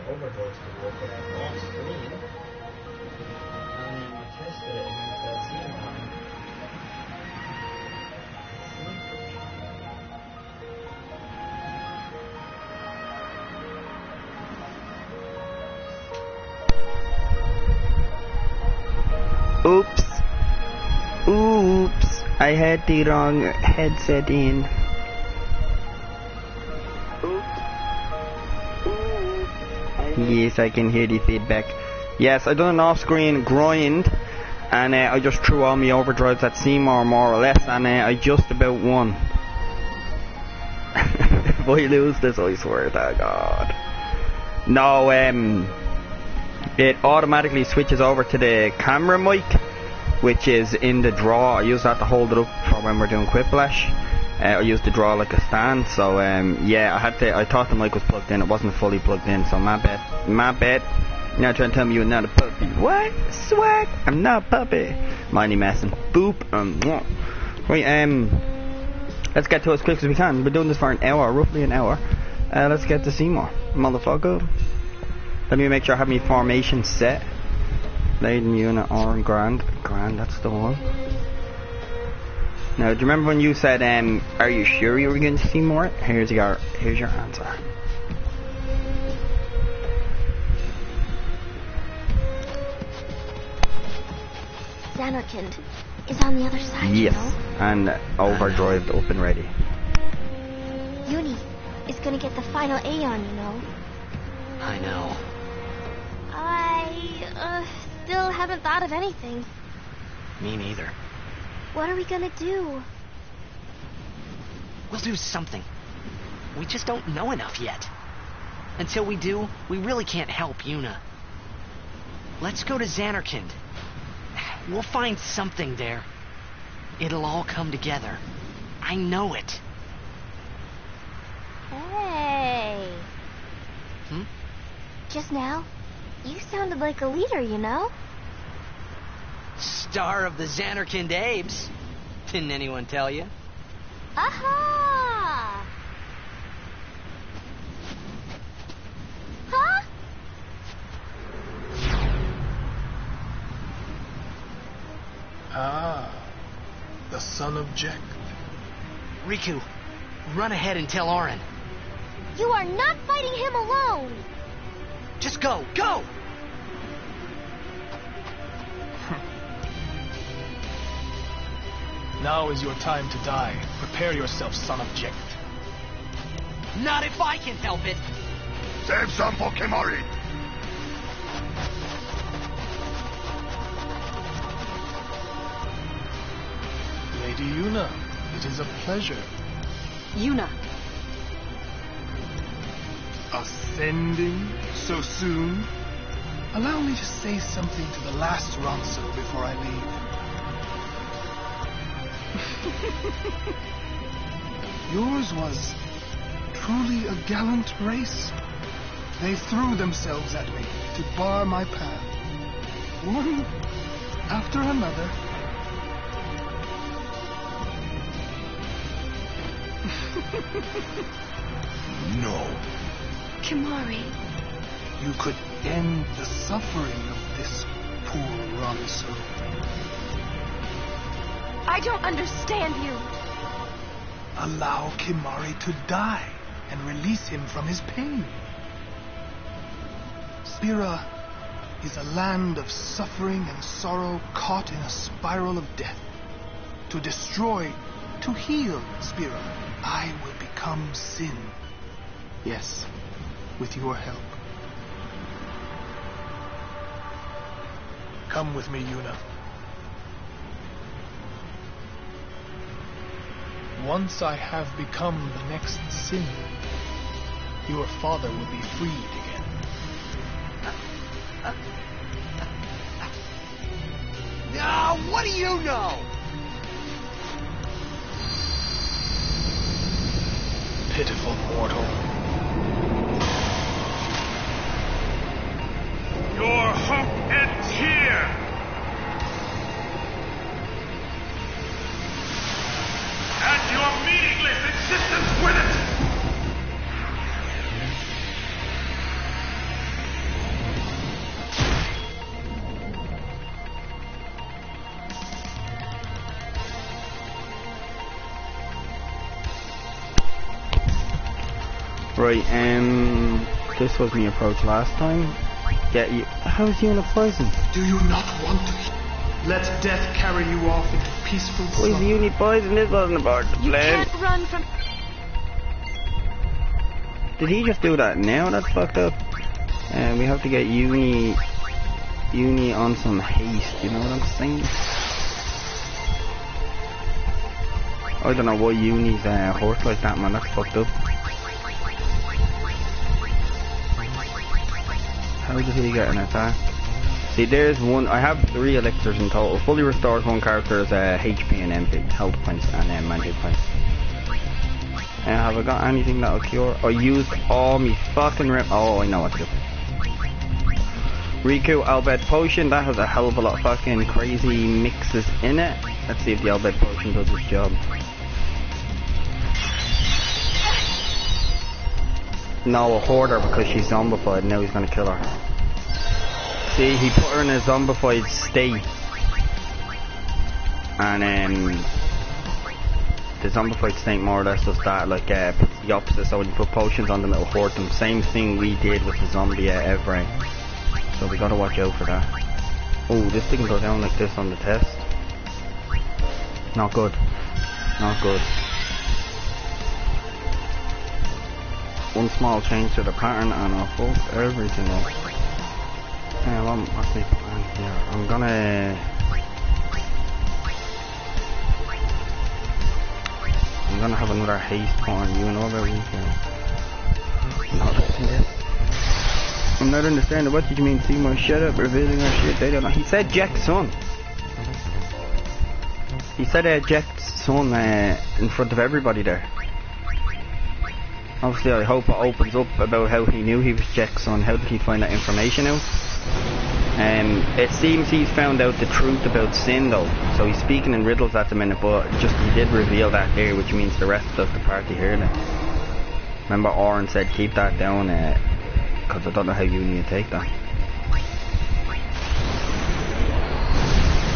overdose to work with an off screen. And I tested it against Seymour. Oops. Oops. I had the wrong headset in. Yes, I can hear the feedback. Yes, I done an off-screen grind, and I just threw all my overdrives at Seymour, more or less, and I just about won. If I lose this, I swear to God. No, it automatically switches over to the camera mic, which is in the draw. I use that to hold it up for when we're doing Quiplash. I used the draw like a stand, so yeah, I thought the mic was plugged in. It wasn't fully plugged in, so my bad. You're not trying to tell me you're not a puppy. What? Swag? I'm not a puppy. Mindy messing. Boop. Right, let's get to it as quick as we can. We're doing this for an hour, roughly an hour. Let's get to Seymour, motherfucker. Let me make sure I have my formation set. Leiden, Unit, Oran, Grand. Grand, that's the one. Now, do you remember when you said, are you sure you were going to see more? Here's your answer. Zanarkand is on the other side, yes, you know? And overdrive up and ready. Uni is going to get the final Aeon, you know? I know. I still haven't thought of anything. Me neither. What are we gonna do? We'll do something. We just don't know enough yet. Until we do, we really can't help Yuna. Let's go to Zanarkand. We'll find something there. It'll all come together. I know it. Hey. Just now, you sounded like a leader, you know? Star of the Zanarkand Abes. Didn't anyone tell you? Aha! Huh? Ah, the son of Jecht. Riku, run ahead and tell Auron. You are not fighting him alone! Just go, go! Now is your time to die. Prepare yourself, son of Jecht. Not if I can help it! Save some for Kimahri! Lady Yuna, it is a pleasure. Yuna. Ascending so soon? Allow me to say something to the last Ronso before I leave. Yours was truly a gallant race. They threw themselves at me to bar my path, one after another. No. Kimahri. You could end the suffering of this poor Ronso. I don't understand you. Allow Kimahri to die and release him from his pain. Spira is a land of suffering and sorrow caught in a spiral of death. To destroy, to heal Spira, I will become Sin. Yes, with your help. Come with me, Yuna. Once I have become the next Sin, your father will be freed again. No, what do you know? Pitiful mortal. Your hope ends here! And your meaningless existence with it! Right, this was my approach last time. Get you. How's you in a poison? Do you not want to? Let death carry you off into peaceful Why is slumber. Uni poison? This wasn't about the You plan. can't run from... Did he just do that now? That's fucked up. We have to get Uni on some haste, you know what I'm saying? I don't know why Uni's hurt like that, man. That's fucked up. How did he get an attack? See, there's one. I have 3 elixirs in total. Fully restores one character's HP and MP, health points, and magic points. Have I got anything that'll cure? I used all me fucking oh, I know what to do. Riku Albed Potion, that has a hell of a lot of fucking crazy mixes in it. Let's see if the Albed Potion does its job. No, a hoarder because she's zombified and now he's gonna kill her. See, he put her in a zombified state. And the zombified state more or less does that, like puts the opposite, so when you put potions on them it'll hoard them. Same thing we did with the zombie Evrain. So we gotta watch out for that. Oh, this thing go down like this on the test. Not good. Not good. One small change to the pattern and I'll fuck everything up. What's my plan here? I'm gonna have another haste put on you and all that weekend. I'm not understanding. What did you mean, Seymour? Shut up, revealing our shit. They don't know. He said Jack's son. He said Jack's son in front of everybody there. Obviously, I hope it opens up about how he knew he was Jack's son. How did he find that information out? It seems he's found out the truth about Sin though. So he's speaking in riddles at the minute, but just he did reveal that here, which means the rest of the party heard it. Remember Oren said keep that down, because I don't know how you need to take that.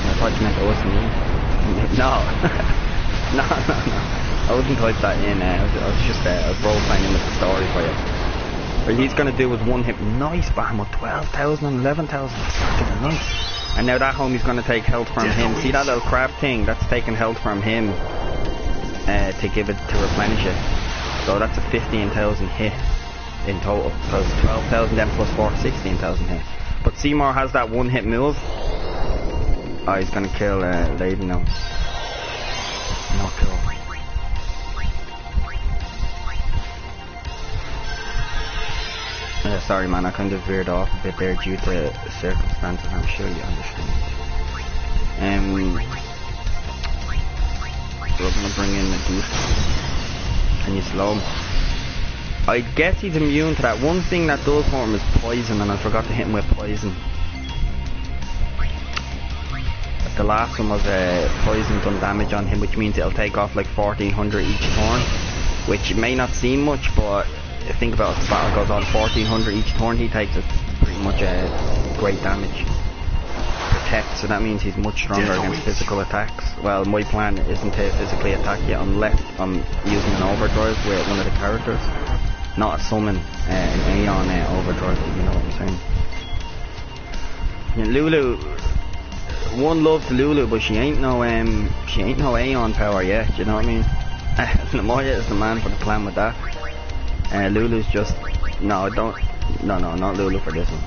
I thought you meant us and me. No. No. I wouldn't type that in. I was just role playing in with the story for you. What he's going to do is one hit. Nice, bam, with 12,000 and 11,000. That's fucking nice. And now that homie's going to take health from him. See that little crab thing? That's taking health from him to give it, to replenish it. So that's a 15,000 hit in total. Because 12,000 then plus 4, 16,000 hit. But Seymour has that one hit move. Oh, he's going to kill Leyden now. Not cool. Sorry man, I kind of veered off a bit there due to circumstances, I'm sure you understand. So we're going to bring in the goose. Can you slow him? I guess he's immune to that. One thing that does for him is poison, and I forgot to hit him with poison. The last one was poison done damage on him, which means it'll take off like 1,400 each turn, which may not seem much, but think about it, the battle goes on 1,400 each turn he takes. It's pretty much great damage. Protect, so that means he's much stronger against physical attacks. Well, my plan isn't to physically attack you unless I'm using an overdrive with one of the characters, not a summon, an Aeon overdrive, if you know what I'm saying. And Lulu, one loves Lulu, but she ain't no Aeon power yet. You know what I mean? Namoya is the man for the plan with that. Lulu's just not Lulu for this one.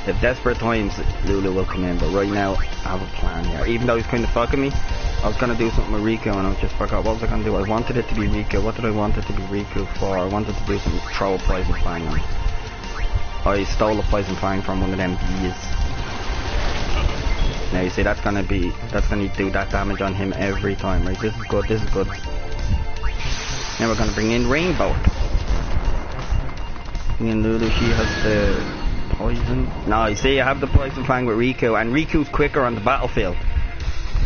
If desperate times, Lulu will come in, but right now I have a plan here. Even though he's kind of fucking me, I was gonna do something with Riku and I just forgot what was I gonna do. I wanted it to be Riku. What did I want it to be Riku for? I wanted to do some throw a poison fang on. I stole a poison fang from one of them bees. Now you see that's gonna do that damage on him every time, right? This is good, this is good. Now we're gonna bring in Rainbow. And Lulu, she has the poison. No, you see I have the poison fang with Riku, and Riku's quicker on the battlefield.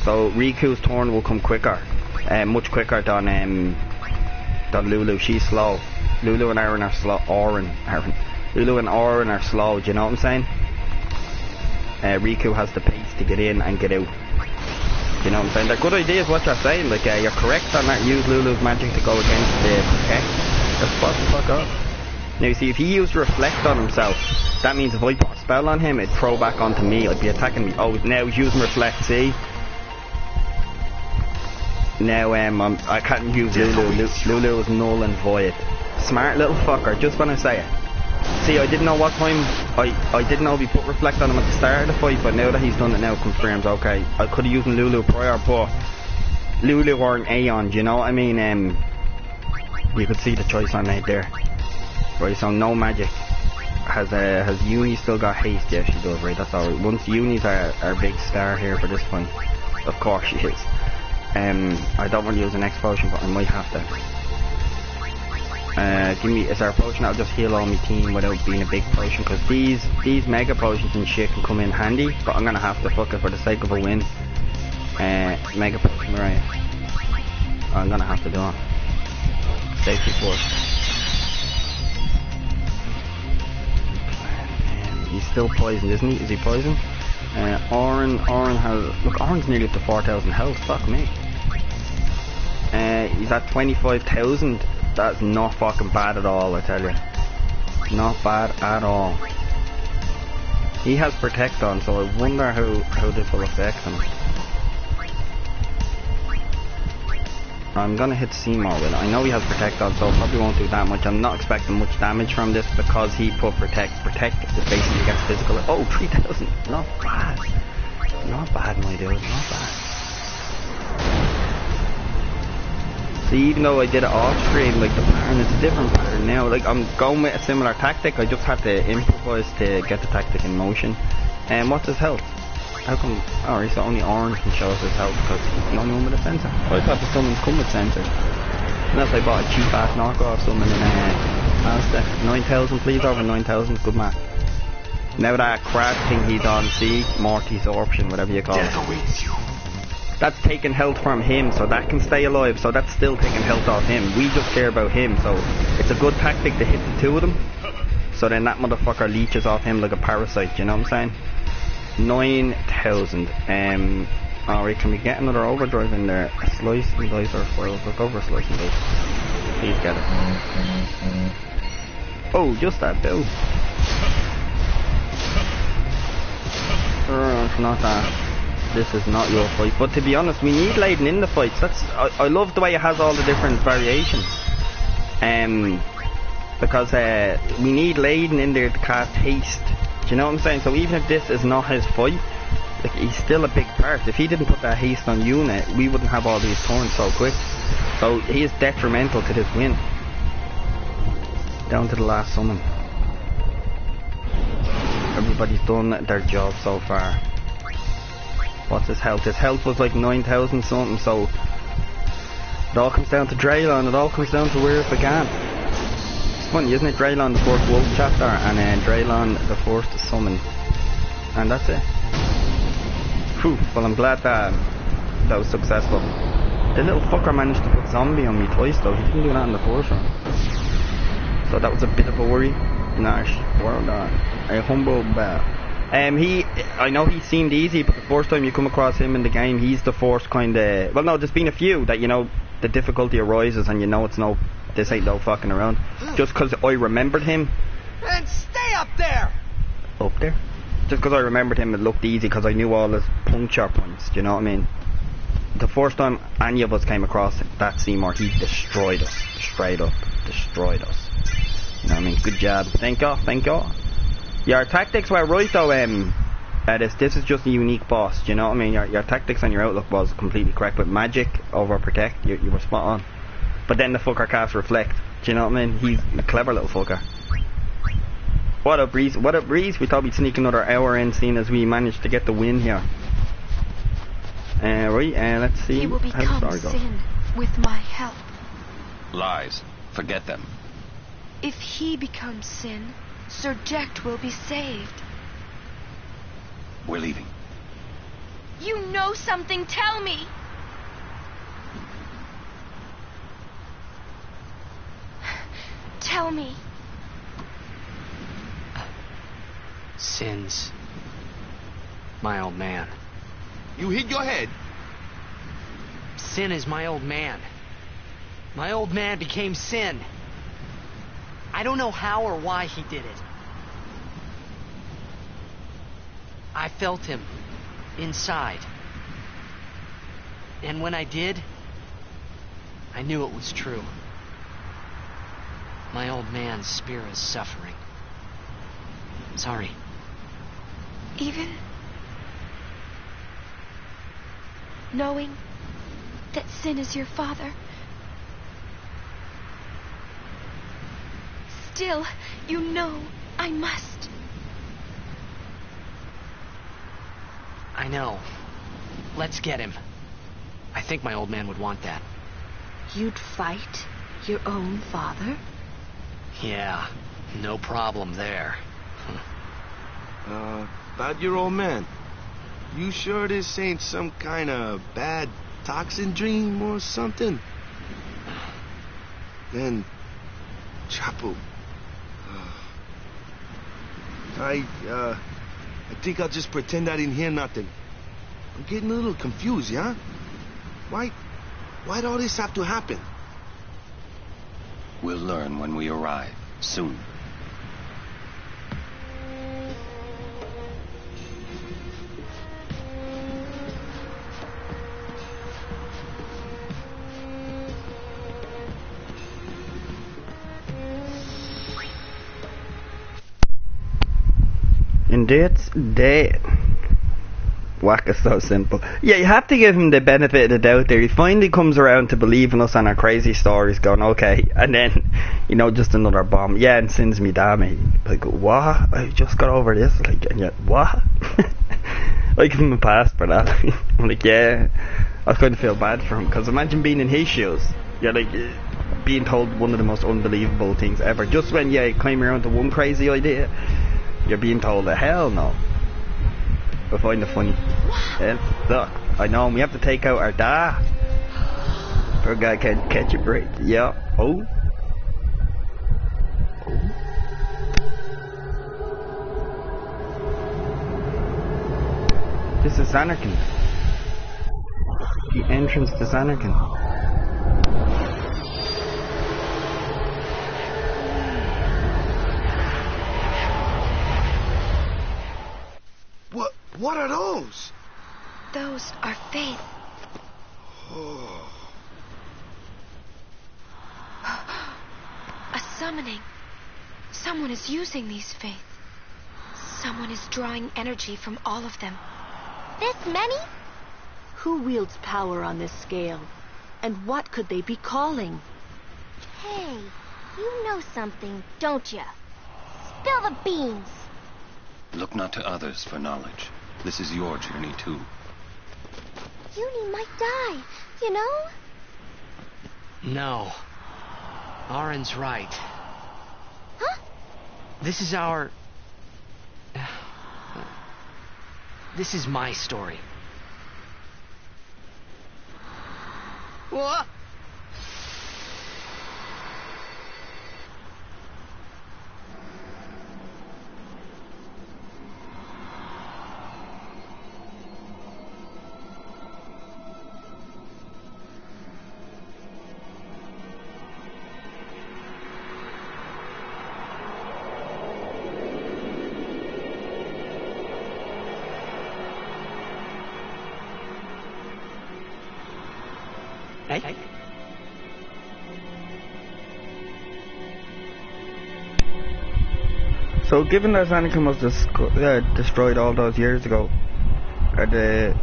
So Riku's turn will come quicker. Much quicker than Lulu. She's slow. Lulu and Aaron are slow. Lulu and Oren are slow, do you know what I'm saying? Riku has the pace to get in and get out. You know what I'm saying? They're good ideas what you're saying, like you're correct on that. Use Lulu's magic to go against the protect. Just fuck the fuck up. Now you see, if he used Reflect on himself, that means if I put a spell on him, it'd throw back onto me. I'd be attacking me. Oh, now he's using Reflect, see? Now I can't use Lulu. Lulu is null and void. Smart little fucker, just when I say it. See, I didn't know what time, I didn't know if he put Reflect on him at the start of the fight, but now that he's done it now, it confirms, okay. I could have used Lulu prior, but Lulu or an Aeon, do you know what I mean? You could see the choice I made there. Right, so no magic. Has Uni still got haste? Yeah, she does, right, that's alright. Once Uni's our big star here for this point. Of course she is. I don't want to use an X potion, but I might have to. Is there a potion that'll just heal all my team without being a big potion? Because these mega potions and shit can come in handy, but I'm gonna have to fuck it for the sake of a win. Mega potion, right? I'm gonna have to do it. Safety first. He's still poisoned, isn't he? Is he poisoned? Oren has... Look, Oren's nearly up to 4,000 health. Fuck me. He's at 25,000. That's not fucking bad at all, I tell you. Not bad at all. He has Protect on, so I wonder how this will affect him. I'm gonna hit Seymour with it. I know he has Protect on, so probably won't do that much. I'm not expecting much damage from this because he put Protect. Protect is basically against physical. Oh, 3,000. Not bad. Not bad, my dude. Not bad. See, even though I did it off stream, like the pattern is a different pattern now. Like I'm going with a similar tactic. I just had to improvise to get the tactic in motion. And what's his health? How come? Alright, so only Orange can show us his health because he's the only one with a sensor. I thought the summons come with sensors. Unless I bought a cheap ass knockoff summon in Aztec. 9,000 please, over 9,000, good man. Now that crab thing he's on, see, Morty's option, whatever you call it. Death awaits you. That's taking health from him, so that can stay alive, so that's still taking health off him. We just care about him, so it's a good tactic to hit the two of them. So then that motherfucker leeches off him like a parasite, you know what I'm saying? 9,000. Alright, can we get another overdrive in there? A slice and dice or foils? We'll go for a slice and dice. Please get it. Oh, just that bill. It's not that. This is not your fight. But to be honest, we need Layden in the fights. I love the way it has all the different variations. Because we need Layden in there to cast haste. Do you know what I'm saying? So even if this is not his fight, like he's still a big part. If he didn't put that haste on Yuna, we wouldn't have all these turns so quick. So he is detrimental to this win. Down to the last summon. Everybody's done their job so far. What's his health? His health was like 9,000 something, so it all comes down to Draylon. It all comes down to where it began. It's funny, isn't it? Draylon the first Wolf chapter, and then Draylon the first summon, and that's it. Whew, well, I'm glad that was successful. The little fucker managed to put zombie on me twice though. He didn't do that in the first round, so that was a bit of a worry. Nash, well done. A humble bell. I know he seemed easy, but the first time you come across him in the game, he's the first kind of... Well, no, there's been a few that, you know, the difficulty arises and you know it's no... This ain't no fucking around. Just because I remembered him... And stay up there! Up there? Just because I remembered him, it looked easy because I knew all his puncture points, do you know what I mean? The first time any of us came across that Seymour, he destroyed us. Straight up. Destroyed us. You know what I mean? Good job. Thank God, thank God. Your tactics were right though, this is just a unique boss, do you know what I mean? Your tactics and your outlook was completely correct, but magic over protect, you were spot on. But then the fucker cast reflect, do you know what I mean? He's a clever little fucker. What up, Breeze? What up, Breeze? We thought we'd sneak another hour in, seeing as we managed to get the win here. Let's see. He will become sin with my help. Lies. Forget them. If he becomes sin, Sir Jecht will be saved. We're leaving. You know something, tell me! Tell me. Sin's my old man. You hit your head. Sin is my old man. My old man became Sin. I don't know how or why he did it. I felt him inside. And when I did, I knew it was true. My old man's spirit is suffering. Sorry. Even knowing that Sin is your father, still, you know I must. I know. Let's get him. I think my old man would want that. You'd fight your own father? Yeah, no problem there. About your old man. You sure this ain't some kind of bad toxin dream or something? Then, Chapu, I think I'll just pretend I didn't hear nothing. I'm getting a little confused, yeah? Why'd all this have to happen? We'll learn when we arrive, soon. And it's dead. Whack is so simple. Yeah, you have to give him the benefit of the doubt there. He finally comes around to believing us on our crazy stories, going, okay, and then, you know, just another bomb. Yeah, and Sin's me damn me. Like, what? I just got over this. Like, and yet, what? I give him a pass for that. I'm like, yeah. I kind of feel bad for him, because imagine being in his shoes. You're like, being told one of the most unbelievable things ever. Just when you climb around to one crazy idea, you're being told, hell no. I find it funny. Look, I know, we have to take out our dad. Poor guy can't catch a break. Yeah. Oh. This is Zanarkand. The entrance to Zanarkand. What are those? Those are faith. Oh. A summoning. Someone is using these faith. Someone is drawing energy from all of them. This many? Who wields power on this scale? And what could they be calling? Hey, you know something, don't you? Spill the beans. Look not to others for knowledge. This is your journey, too. Uni might die, you know? No. Arin's right. Huh? This is our... This is my story. What? Hey. So, given that Zanarkand was destroyed all those years ago, are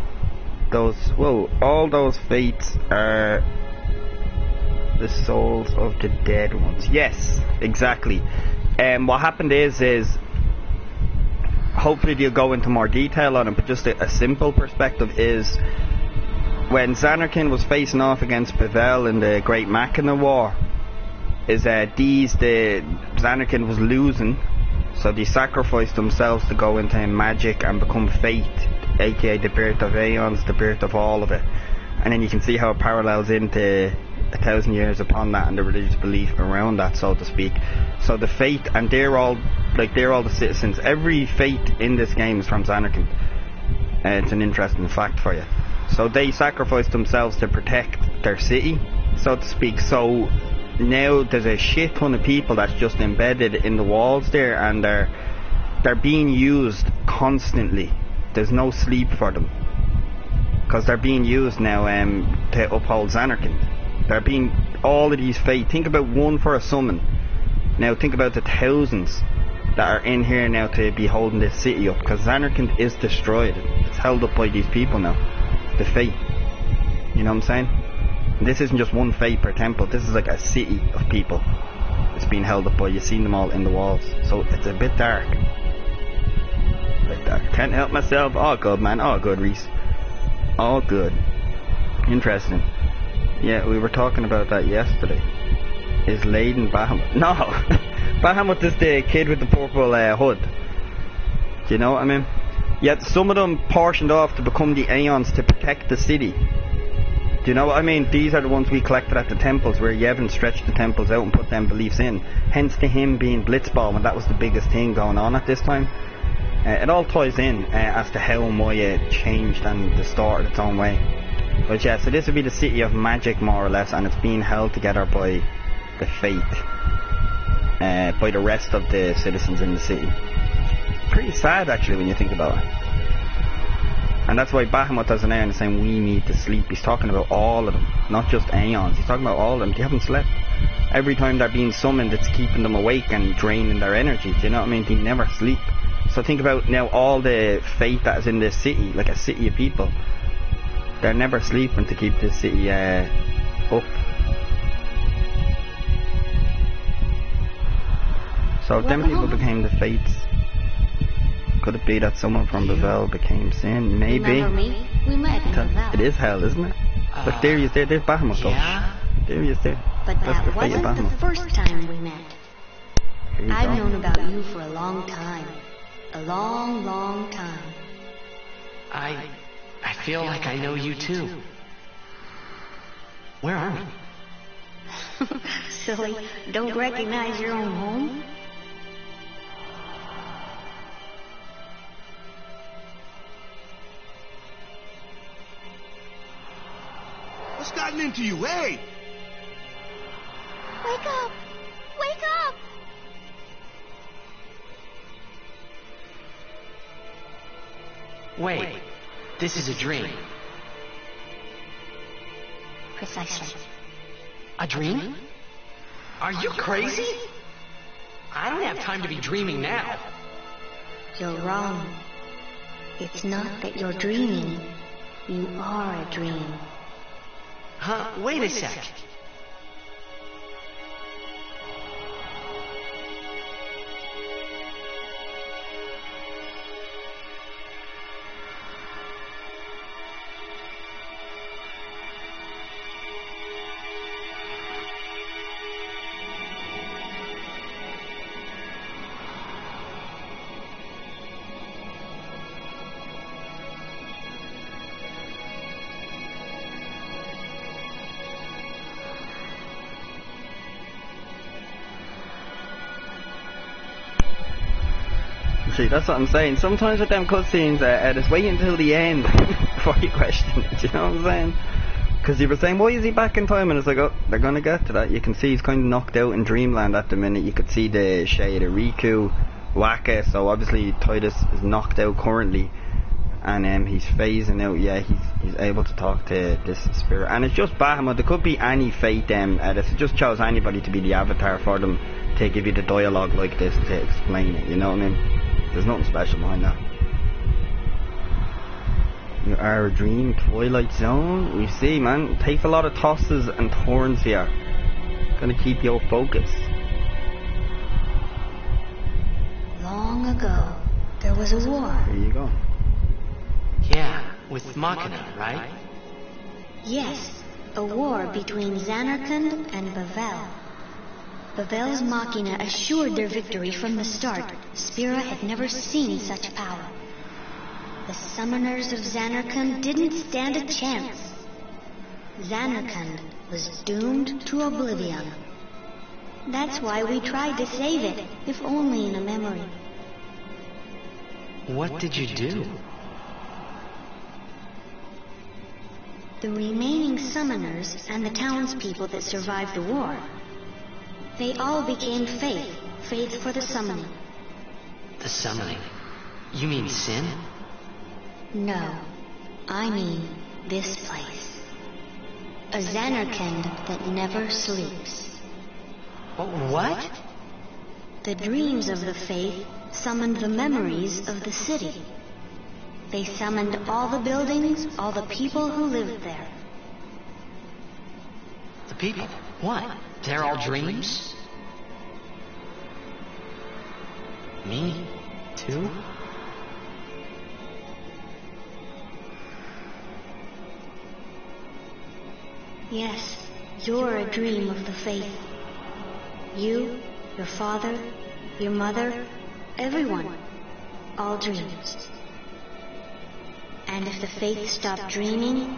all those fates are the souls of the dead ones? Yes, exactly. What happened is hopefully you'll go into more detail on it, but just a simple perspective is, when Zanarkand was facing off against Bevelle in the Great Machina War, Zanarkand was losing, so they sacrificed themselves to go into magic and become Fate, aka the birth of Aeons, the birth of all of it. And then you can see how it parallels into 1,000 years upon that and the religious belief around that, so to speak. So the Fate, and they're all the citizens. Every Fate in this game is from Zanarkand. It's an interesting fact for you. So they sacrificed themselves to protect their city, so to speak. So now there's a shit ton of people that's just embedded in the walls there, and they're being used constantly. There's no sleep for them, because they're being used now to uphold Zanarkand. They're being, all of these fate. Think about one for a summon. Now think about the thousands that are in here now to be holding this city up, because Zanarkand is destroyed. It's held up by these people now. The fate. You know what I'm saying? And this isn't just one fate per temple. This is like a city of people. It's being held up by. You've seen them all in the walls. So it's a bit dark. Can't help myself. All good, man. All good, Reese. All good. Interesting. Yeah, we were talking about that yesterday. Is Layden Bahamut? No! Bahamut is the kid with the purple hood. Do you know what I mean? Yet some of them portioned off to become the Aeons to protect the city. Do you know what I mean? These are the ones we collected at the temples, where Yevon stretched the temples out and put them beliefs in. Hence to him being Blitzball, and that was the biggest thing going on at this time. It all ties in as to how Moya changed and distorted its own way. But yeah, so this would be the city of magic, more or less, and it's being held together by the fate, by the rest of the citizens in the city. Pretty sad, actually, when you think about it. And that's why Bahamut has an Aeon is saying we need to sleep. He's talking about all of them, not just Aeons. He's talking about all of them. They haven't slept. Every time they're being summoned, it's keeping them awake and draining their energy. Do you know what I mean? They never sleep. So think about now all the fate that is in this city, like a city of people. They're never sleeping to keep this city up. So if them people became the fates, could it be that someone from Bavel became Sin? Maybe. Remember me? We met in Bavel. It is hell, isn't it? But there he is there. There's Bahamut though. Yeah? There he is there. But That's that the fate of wasn't the Bahamut. first time we met. Here you I've go. known about you for a long time. A long, long time. I feel like I know you too. Where are we? Silly, don't recognize your own home? What's gotten into you? Hey! Wake up! Wake up! Wait, this is a dream. Precisely. A dream? Are you crazy? I don't have time to be dreaming now. You're wrong. It's not that you're dreaming. You are a dream. Huh? Wait a sec. See, that's what I'm saying. Sometimes with them cutscenes, just wait until the end before you question it. Do you know what I'm saying? Because you were saying, why is he back in time? And it's like, oh, they're going to get to that. You can see he's kind of knocked out in Dreamland at the minute. You could see the shade of Riku, Waka. So obviously Titus is knocked out currently, and he's phasing out. Yeah, he's able to talk to this spirit, and it's just Bahamut. There could be any fate. This just chose anybody to be the avatar for them to give you the dialogue like this to explain it. You know what I mean? There's nothing special behind that. You are a dream, Twilight Zone. We see, man. It takes a lot of tosses and turns here. Gonna keep your focus. Long ago, there was a war. There you go. Yeah, with Machina, right? Yes, a war between Zanarkand and Bavel. Bavel's Machina assured their victory from the start. Spira had never seen such power. The summoners of Zanarkand didn't stand a chance. Zanarkand was doomed to oblivion. That's why we tried to save it, if only in a memory. What did you do? The remaining summoners and the townspeople that survived the war They all became Faith. Faith for the summoning. The summoning? You mean sin? No. I mean this place. A Zanarkand that never sleeps. What? The dreams of the Faith summoned the memories of the city. They summoned all the buildings, all the people who lived there. The people? What? They're all dreams? Me? Too? Yes, you're a dream of the Faith. You, your father, your mother, everyone. All dreams. And if the Faith stopped dreaming,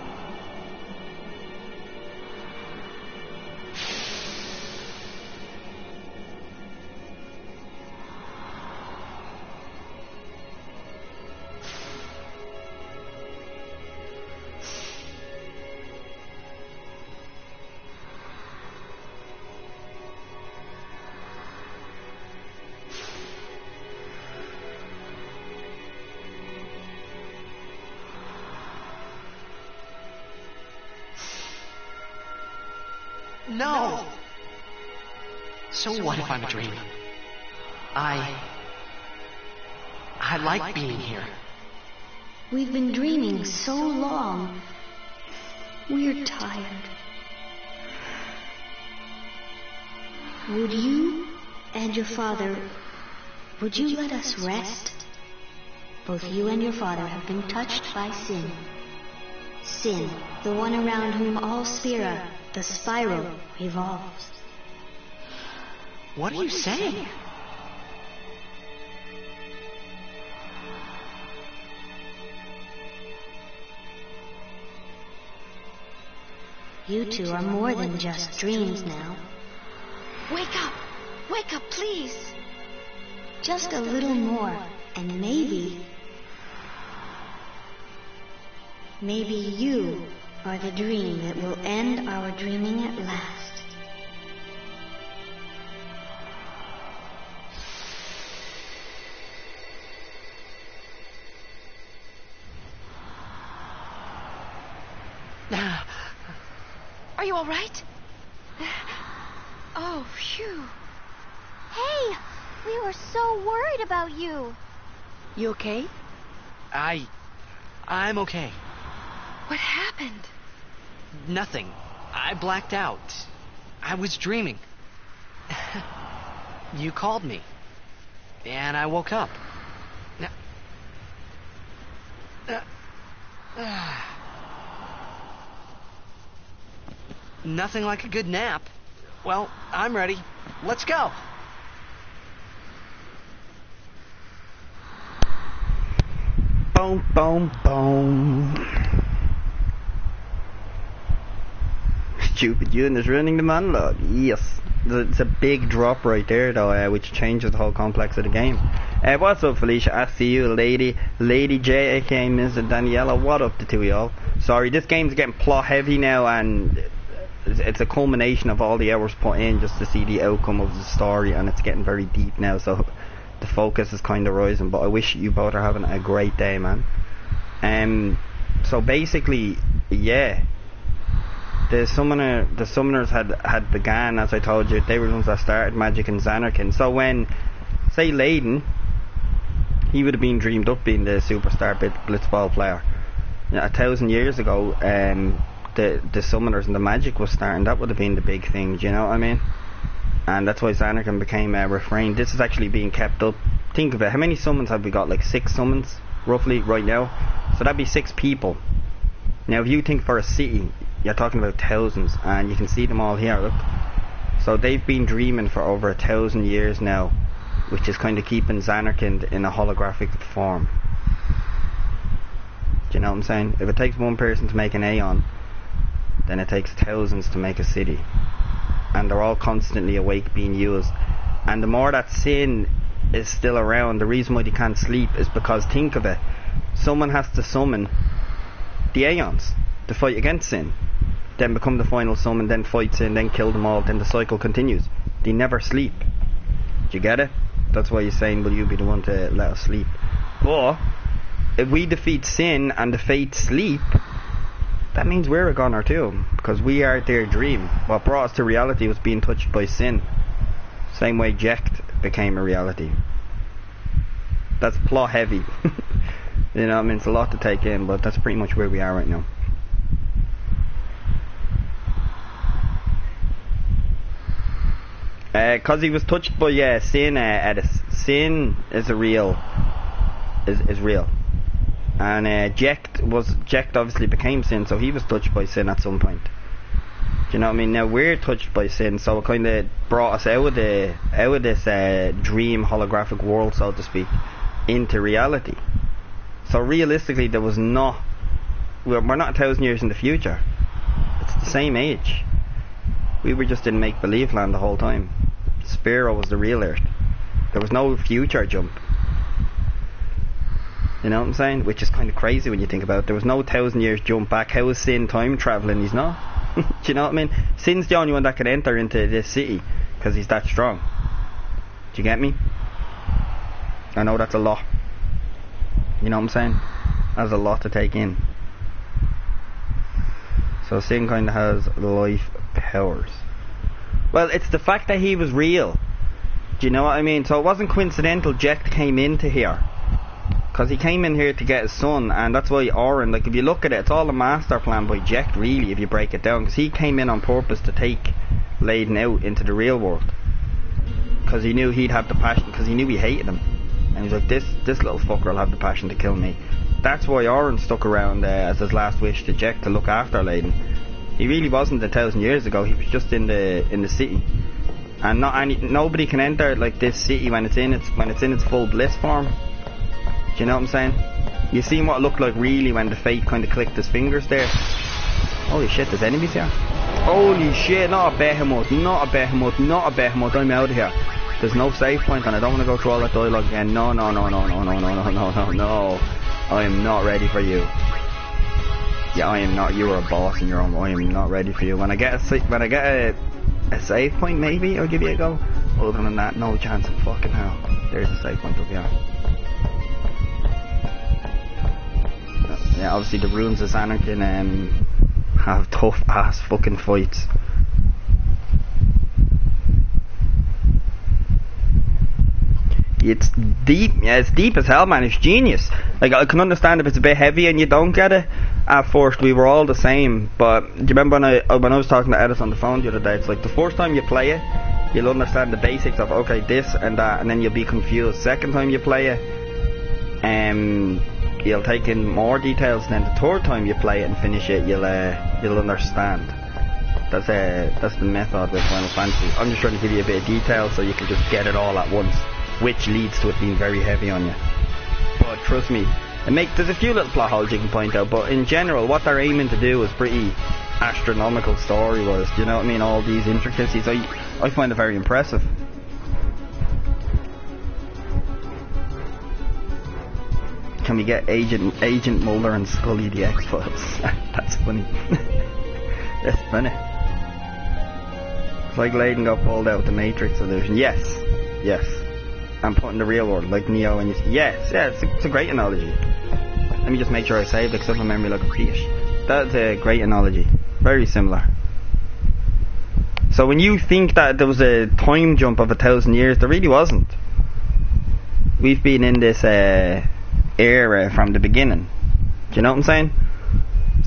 No! So what if I'm a dream? I like being here. we've been dreaming so long. We're tired. Would you and your father, would you let us rest? Both you and your father have been touched by sin. Sin, the one around whom all Spira, the spiral, revolves. What are you saying? You two are more than just dreams now. Wake up! Wake up, please! Just a little more, and maybe you are the dream that will end our dreaming at last. Are you all right? Oh, phew. Hey! We were so worried about you. You okay? I'm okay. What happened? Nothing. I blacked out. I was dreaming. You called me. And I woke up. Nothing like a good nap. Well, I'm ready. Let's go. Boom, boom, boom. Stupid Ewan is running the monologue. Yes. It's a big drop right there, though, which changes the whole complex of the game. What's up, Felicia? I see you, Lady J, aka Mr. Daniela. What up to two of y'all? Sorry, this game's getting plot heavy now, and it's a culmination of all the hours put in just to see the outcome of the story, and it's getting very deep now, so the focus is kind of rising. But I wish you both are having a great day, man. So basically, yeah, the summoners had began, as I told you. They were the ones that started magic in Zanarkand. So when, say, Layden, he would have been dreamed up being the superstar blitzball player. You know, 1,000 years ago, the summoners and the magic was starting. That would have been the big thing, do you know what I mean? And that's why Zanarkand became a refrain. This is actually being kept up. Think of it, how many summons have we got? Like 6 summons, roughly, right now? So that'd be 6 people. Now if you think for a city, you're talking about thousands, and you can see them all here, look. So they've been dreaming for over 1,000 years now, which is kind of keeping Zanarkand in a holographic form. Do you know what I'm saying? If it takes one person to make an Aeon, then it takes thousands to make a city. And they're all constantly awake, being used. And the more that sin is still around, the reason why they can't sleep is because, think of it, someone has to summon the Aeons to fight against sin, then become the final summon, then fight sin, then kill them all, then the cycle continues. They never sleep. Do you get it? That's why he's saying, will you be the one to let us sleep? But if we defeat sin and the fates sleep, that means we're a goner too, because we are their dream. What brought us to reality was being touched by sin. Same way Jecht became a reality. That's plot heavy. You know what I mean? It's a lot to take in, but that's pretty much where we are right now. Because he was touched by sin, Edis. Sin is real. Is real. And Jecht obviously became sin, so he was touched by sin at some point. Do you know what I mean? Now we're touched by sin, so it kind of brought us out of this dream holographic world, so to speak, into reality. So realistically, there was not. We're not 1,000 years in the future. It's the same age. We were just in make-believe land the whole time. Spiro was the real Earth. There was no future jump. You know what I'm saying? Which is kind of crazy when you think about it. There was no 1,000 years jump back. How is Sin time travelling? He's not. Do you know what I mean? Sin's the only one that can enter into this city because he's that strong. Do you get me? I know that's a lot. You know what I'm saying? That's a lot to take in. So Sin kind of has life powers. Well, it's the fact that he was real. Do you know what I mean? So it wasn't coincidental Jecht came into here. Because he came in here to get his son, and that's why Orin, like if you look at it, it's all a master plan by Jecht really, if you break it down. Because he came in on purpose to take Laden out into the real world. Because he knew he'd have the passion, because he knew he hated him. And he's like, this little fucker will have the passion to kill me. That's why Orin stuck around as his last wish to Jecht to look after Laden. He really wasn't 1,000 years ago. He was just in the city, and nobody can enter like this city when it's in its full bliss form. Do you know what I'm saying? You seen what it looked like really when the Fate kind of clicked his fingers there. Holy shit, there's enemies here. Holy shit, not a behemoth, not a behemoth, not a behemoth. I'm out of here. There's no save point, and I don't want to go through all that dialogue again. No. I am not ready for you. Yeah, I am not. You are a boss in your own. I am not ready for you. When I get a save point, maybe I'll give you a go. Other than that, no chance of fucking hell. There's a save point up here. Yeah, obviously the runes of Zanarkand have tough ass fucking fights. It's deep, yeah, it's deep as hell, man. It's genius. Like, I can understand if it's a bit heavy and you don't get it. At first, we were all the same. But do you remember when I was talking to Edis on the phone the other day? It's like the first time you play it, you'll understand the basics of okay, this and that, and then you'll be confused. Second time you play it, you'll take in more details. And then the third time you play it and finish it, you'll understand. That's the method with Final Fantasy. I'm just trying to give you a bit of detail so you can just get it all at once, which leads to it being very heavy on you. But trust me, there's a few little plot holes you can point out, but in general what they're aiming to do is pretty astronomical story-wise. Do you know what I mean? All these intricacies, I find it very impressive. Can we get Agent Mulder and Scully the X-Files? That's funny. That's funny. It's like Laden got pulled out with the Matrix illusion. Yes. And put in the real world, like Neo and yes, it's a great analogy. Let me just make sure I saved it because I have a memory like a fish. That's a great analogy. Very similar. So when you think that there was a time jump of 1,000 years, there really wasn't. We've been in this era from the beginning. Do you know what I'm saying?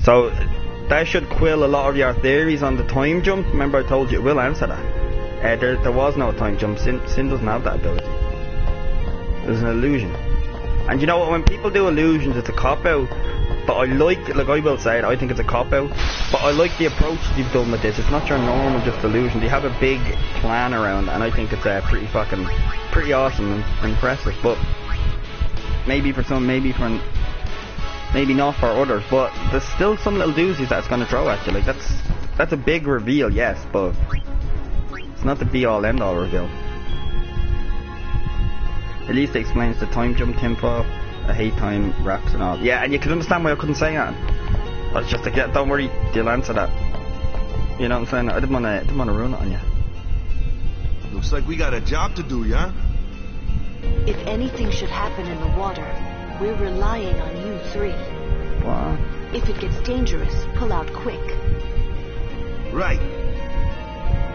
So that should quill a lot of your theories on the time jump. Remember I told you it will answer that. There was no time jump. Sin doesn't have that ability. There's an illusion. And you know what, when people do illusions, it's a cop-out. But I like I will say it, I think it's a cop-out. But I like the approach you've done with this. It's not your normal just illusion. They have a big plan around, and I think it's pretty awesome and impressive. But maybe for some, maybe not for others. But there's still some little doozies that's going to throw at you. Like that's a big reveal, yes, but it's not the be-all end-all reveal. At least it explains the time jump tempo. I hate time wraps and all. Yeah, and you can understand why I couldn't say that. I was just like, yeah, don't worry, they'll answer that. You know what I'm saying? I didn't want to ruin it on you. Looks like we got a job to do, yeah? If anything should happen in the water, we're relying on you three. What? If it gets dangerous, pull out quick. Right.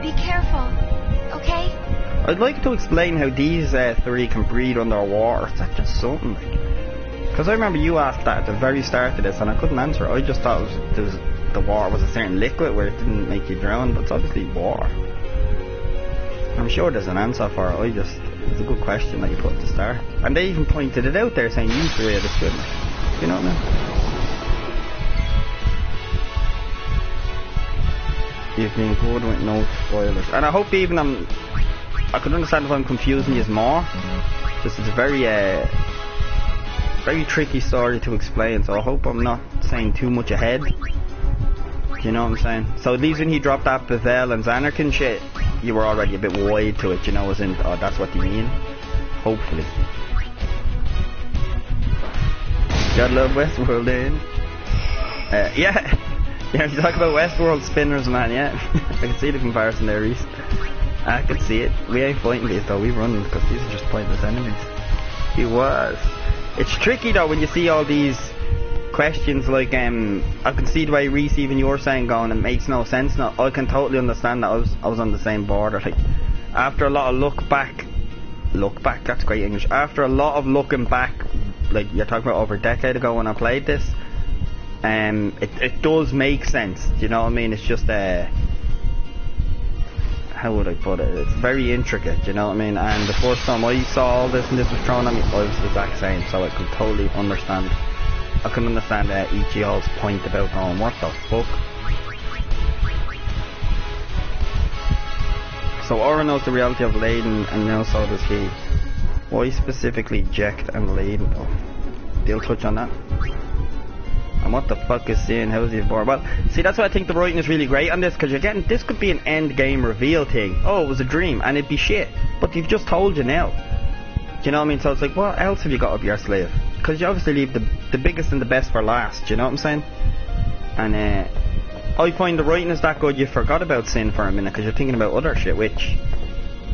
Be careful, okay? I'd like to explain how these three can breathe underwater. Is that just something like? Because I remember you asked that at the very start of this and I couldn't answer it. I just thought the water was a certain liquid where it didn't make you drown, but it's obviously water. I'm sure there's an answer for it. It's a good question that you put at the start. And they even pointed it out there saying you three are the swimmers. You know what I mean? You've been good with no spoilers. And I hope even I could understand if I'm confusing you more. Just it's a very tricky story to explain, so I hope I'm not saying too much ahead. You know what I'm saying? So at least when he dropped that Bevelle and Zanarkand shit, you were already a bit wide to it, you know, as in, oh, that's what you mean. Hopefully. Gotta love Westworld, in. Yeah. Yeah, you talk about Westworld spinners, man, yeah. I can see the comparison there, Reese. I can see it. We ain't fighting these though, we run because these are just pointless enemies. He was. It's tricky though when you see all these questions like I can see the way Reese even you're saying going, it makes no sense now. I can totally understand that. I was on the same border. Like after a lot of look back, that's great English. After a lot of looking back, like you're talking about over a decade ago when I played this, it does make sense. Do you know what I mean? It's just how would I put it? It's very intricate, you know what I mean? And the first time I saw all this and this was thrown at me, I was the exact same, so I could totally understand. I can understand each of y'all's point about going, what the fuck? So Aura knows the reality of Leiden, and now so does he. Why specifically Jecht and Leiden though? They'll touch on that. And what the fuck is Sin? How's he born? Well, see, that's why I think the writing is really great on this, because you're getting, this could be an end game reveal thing. Oh, it was a dream, and it'd be shit. But they've just told you now. Do you know what I mean? So it's like, what else have you got up your sleeve? Because you obviously leave the biggest and the best for last, do you know what I'm saying? And I find the writing is that good you forgot about Sin for a minute, because you're thinking about other shit, which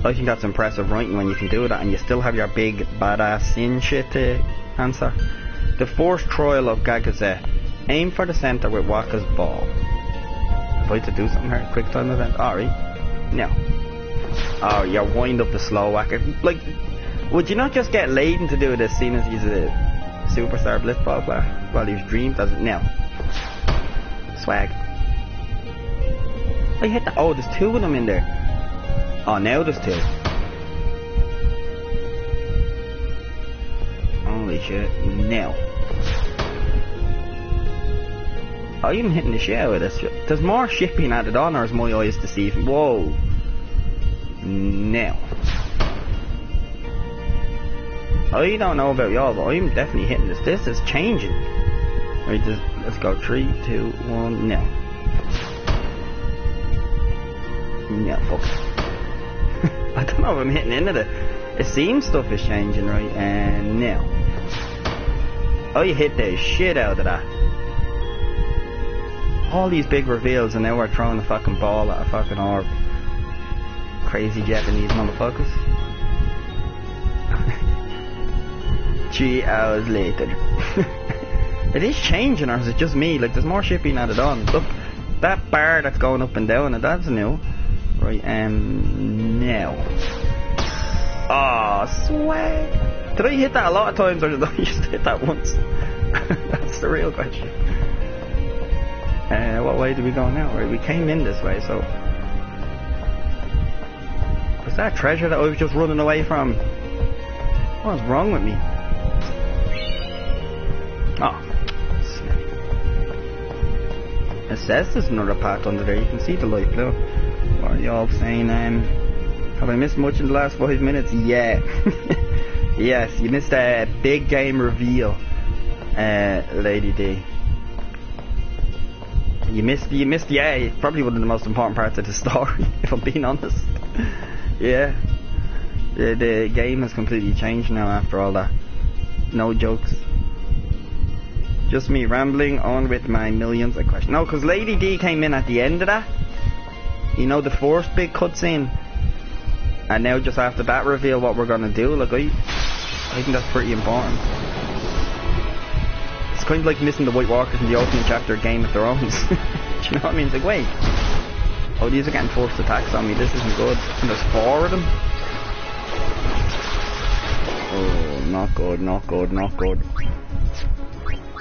I think that's impressive writing when you can do that, and you still have your big badass Sin shit to answer. The first trial of Gagazet. Aim for the centre with Wakka's ball. If I had to do something here, quick time event. Alright. No. Oh, you wind up the slow Wakka. Like, would you not just get Leiden to do this, seeing as he's a superstar blitzball player? Well, he's dreamed, does it? No. Swag. I hit that. Oh, there's two of them in there. Oh, now there's two. Holy shit. No. I'm hitting the shit out of this shit. There's more shit being added on, or is my eyes deceiving? Whoa. No. I don't know about y'all, but I'm definitely hitting this. This is changing. Right, let's go. 3, 2, 1, no. No, fuck. I don't know if I'm hitting into it. It seems stuff is changing, right? And no. I hit the shit out of that. All these big reveals, and now we're throwing a fucking ball at a fucking orb. Crazy Japanese motherfuckers. 3 hours later. It is changing, or is it just me? Like, there's more shit being added on. Look, that bar that's going up and down, and that's new. Right, now. Oh, swag. Did I hit that a lot of times, or did I just hit that once? That's the real question. What way do we go now? Right, we came in this way, so... Was that treasure that I was just running away from? What's wrong with me? Oh. It says there's another path under there. You can see the light blue. What are you all saying? Have I missed much in the last 5 minutes? Yeah. Yes, you missed a big game reveal, Lady D. You missed, yeah, probably one of the most important parts of the story, if I'm being honest. Yeah. The game has completely changed now after all that. No jokes. Just me rambling on with my millions of questions. No, because Lady D came in at the end of that. You know, the first big cutscene. And now just after that reveal what we're gonna do, like I think that's pretty important. It's kind of like missing the White Walkers in the opening chapter of Game of Thrones. Do you know what I mean? It's like, wait. Oh, these are getting forced attacks on me. This isn't good. And there's 4 of them. Oh, not good, not good, not good.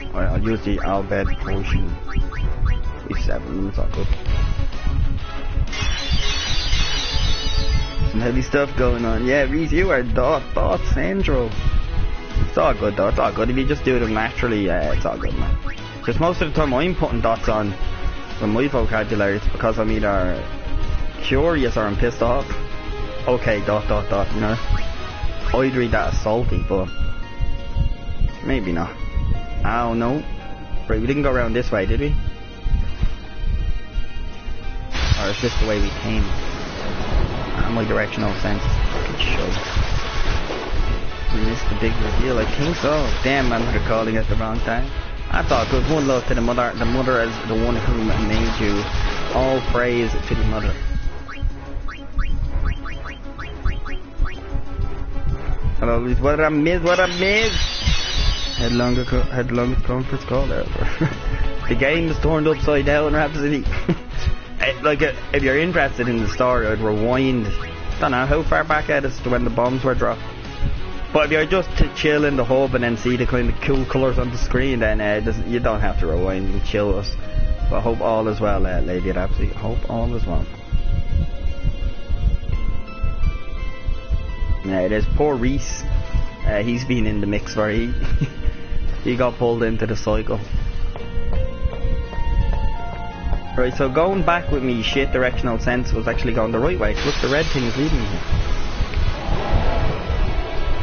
Alright, I'll use the Albed potion. We've 7, it's not good. Some heavy stuff going on. Yeah, Reese, you are dot central. It's all good though, it's all good. If you just do them naturally, yeah, it's all good, man. Just most of the time I'm putting dots on with my vocabulary, it's because I'm either curious or I'm pissed off. Okay, dot, you know. I'd read that as salty, but maybe not. Oh no. Right, we didn't go around this way, did we? Or is this the way we came? My directional sense is fucking shove. We missed the big reveal, I think so. Damn, man, they're calling it the wrong time. That's all good. One love to the mother. The mother is the one who made you. All praise to the mother. Hello, what I miss? Headlong conference call there. The game is turned upside down, Rhapsody. Like, if you're interested in the story, I'd rewind. Don't know how far back at us to when the bombs were dropped. But if you're just to chill in the hub and then see the kind of cool colours on the screen, then you don't have to rewind and chill us. But hope all is well, Lady Rhapsody. Hope all is well. Yeah, it is poor Reese. He's been in the mix where he got pulled into the cycle. Right, so going back with me shit directional sense was actually going the right way. Look, the red thing is leading me here.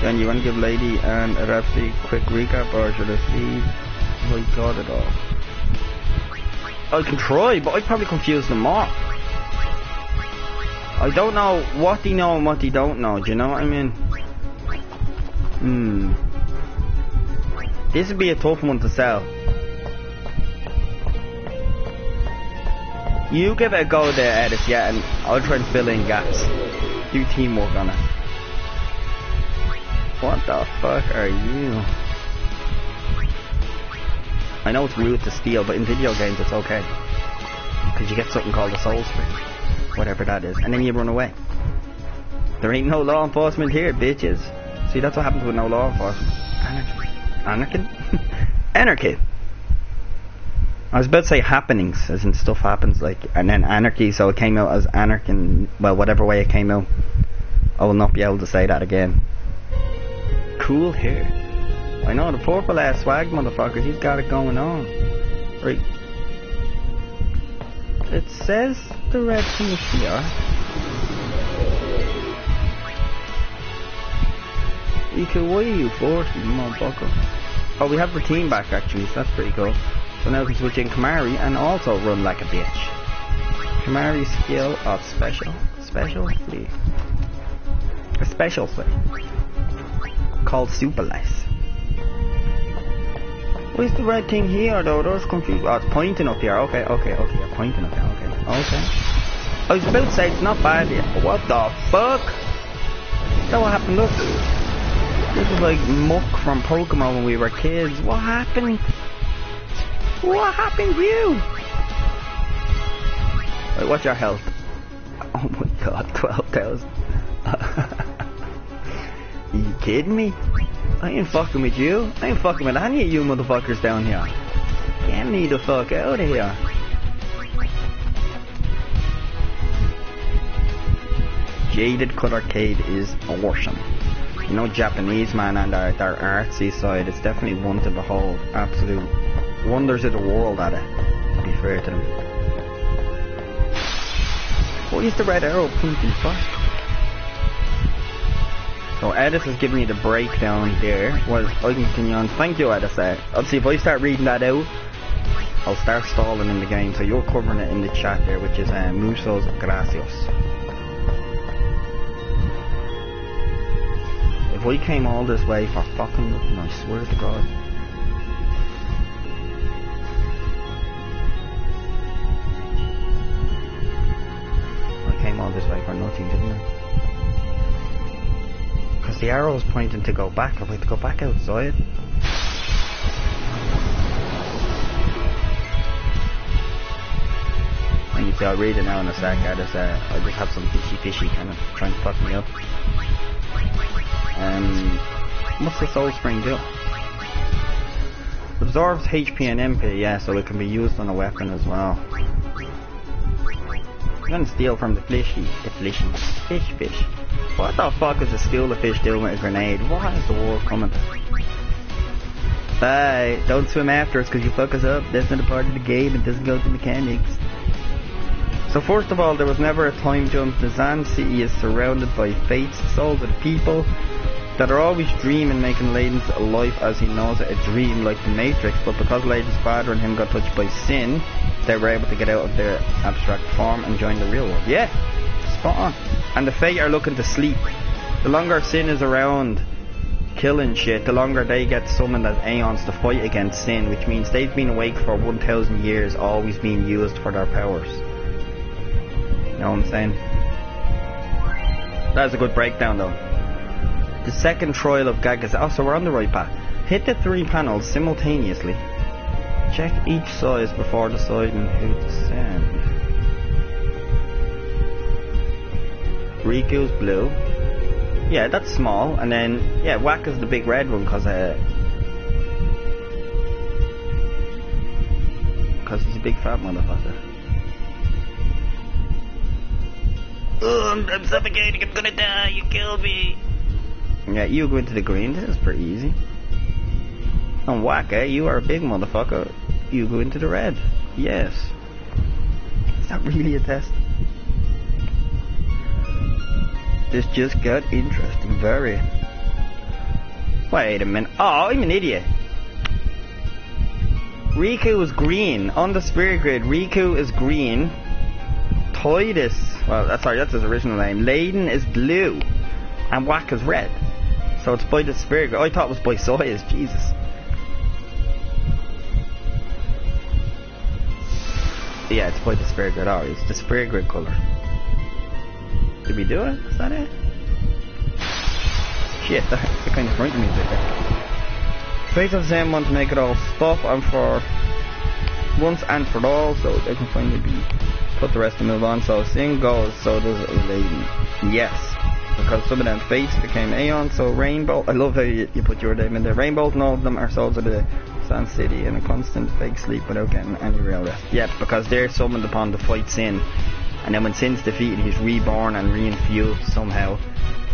John, you want to give Lady and Rhapsody a quick recap, or should I see if I got it all? I can try, but I'd probably confuse them more. I don't know what they know and what they don't know, do you know what I mean? This would be a tough one to sell. You give it a go there, Edith, yeah, and I'll try and fill in gaps. Do teamwork on it. What the fuck are you? I know it's rude to steal, but in video games it's okay. Because you get something called a soul spring. Whatever that is. And then you run away. There ain't no law enforcement here, bitches. See, that's what happens with no law enforcement. Anarchy? Anarchy! I was about to say happenings, as in stuff happens, like, and then anarchy, so it came out as anarchin, well, whatever way it came out. I will not be able to say that again. Cool hair. I know, the purple ass swag motherfucker, he's got it going on. Right. It says the red thing is here. Why are you 40, motherfucker? Oh, we have the team back actually, so that's pretty cool. So now we can switch in Kimahri and also run like a bitch. Kimahri's skill of specialty. A special thing called Super Lice. Where's the red thing here though? That's confused. Oh, it's pointing up here. Okay, pointing up here. Okay. I was about to say it's not bad here. But what the fuck? Is that what happened? Look. This is like muck from Pokemon when we were kids. What happened? What happened to you? Wait, what's your health? Oh my god, 12,000. Are you kidding me? I ain't fucking with you. I ain't fucking with any of you motherfuckers down here. Get me the fuck out of here. Jaded Cut Arcade is awesome. You know, Japanese, man, and their artsy side, it's definitely one to behold. Absolute wonders of the world at it, to be fair to them. Why is the red arrow pointing first? So Edith is giving me the breakdown there. Well, I can continue on. Thank you, Edith. Obviously, if I start reading that out, I'll start stalling in the game. So you're covering it in the chat there, which is Musos Gracios. If we came all this way for fucking nothing, I swear to God. I came all this way for nothing, didn't I? the arrow's pointing to go back. I'd like to go back outside. And you see, I'll read it now in a sec. I just have some fishy kind of trying to fuck me up. What's the soul spring do? Absorbs HP and MP, yeah, so it can be used on a weapon as well. I'm gonna steal from the fish. What the fuck is a school of fish doing with a grenade? Why is the war coming? Hey, don't swim after us because you fuck us up. That's not a part of the game. It doesn't go to mechanics. So first of all, there was never a time jump. The Zan City is surrounded by fates, the souls of the people that are always dreaming, making Layden's life as he knows it a dream like the Matrix, but because Layden's father and him got touched by sin, they were able to get out of their abstract form and join the real world. Yeah, spot on. And the Fate are looking to sleep. The longer sin is around killing shit, the longer they get summoned as Aeons to fight against sin, which means they've been awake for 1,000 years, always being used for their powers. You know what I'm saying? That's a good breakdown though. The second trial of Gagas. Oh, so we're on the right path. Hit the 3 panels simultaneously. Check each size before deciding who to send. Riku's blue. Yeah, that's small. And then, yeah, Whack is the big red one because he's a big fat motherfucker. I'm suffocating, I'm gonna die, you killed me. Yeah, you go into the green, this is pretty easy. And Whack, you are a big motherfucker. You go into the red. Yes. Is that really a test? This just got interesting, very. Wait a minute. Oh, I'm an idiot. Riku is green. On the spirit grid, Riku is green. Tidus, well, sorry, that's his original name. Layden is blue. And Whack is red. So it's by the spirit grid. I thought it was by size, Jesus. Yeah, it's by the spirit grid. Oh, it's the spirit grid colour. Did we do it? Is that it? Shit, that kind of frightened me a bit there. Fate of Zen want to make it all stop and for once and for all, so they can finally be put the rest and move on. So Sin goes, so does Layden. Yes, because some of them fates became Aeon, so Rainbow, I love how you put your name in there. Rainbow and all of them are souls of the Sand City in a constant fake sleep without getting any real rest. Yep, because they're summoned upon to fight Sin. And then when Sin's defeated, he's reborn and reinfused somehow,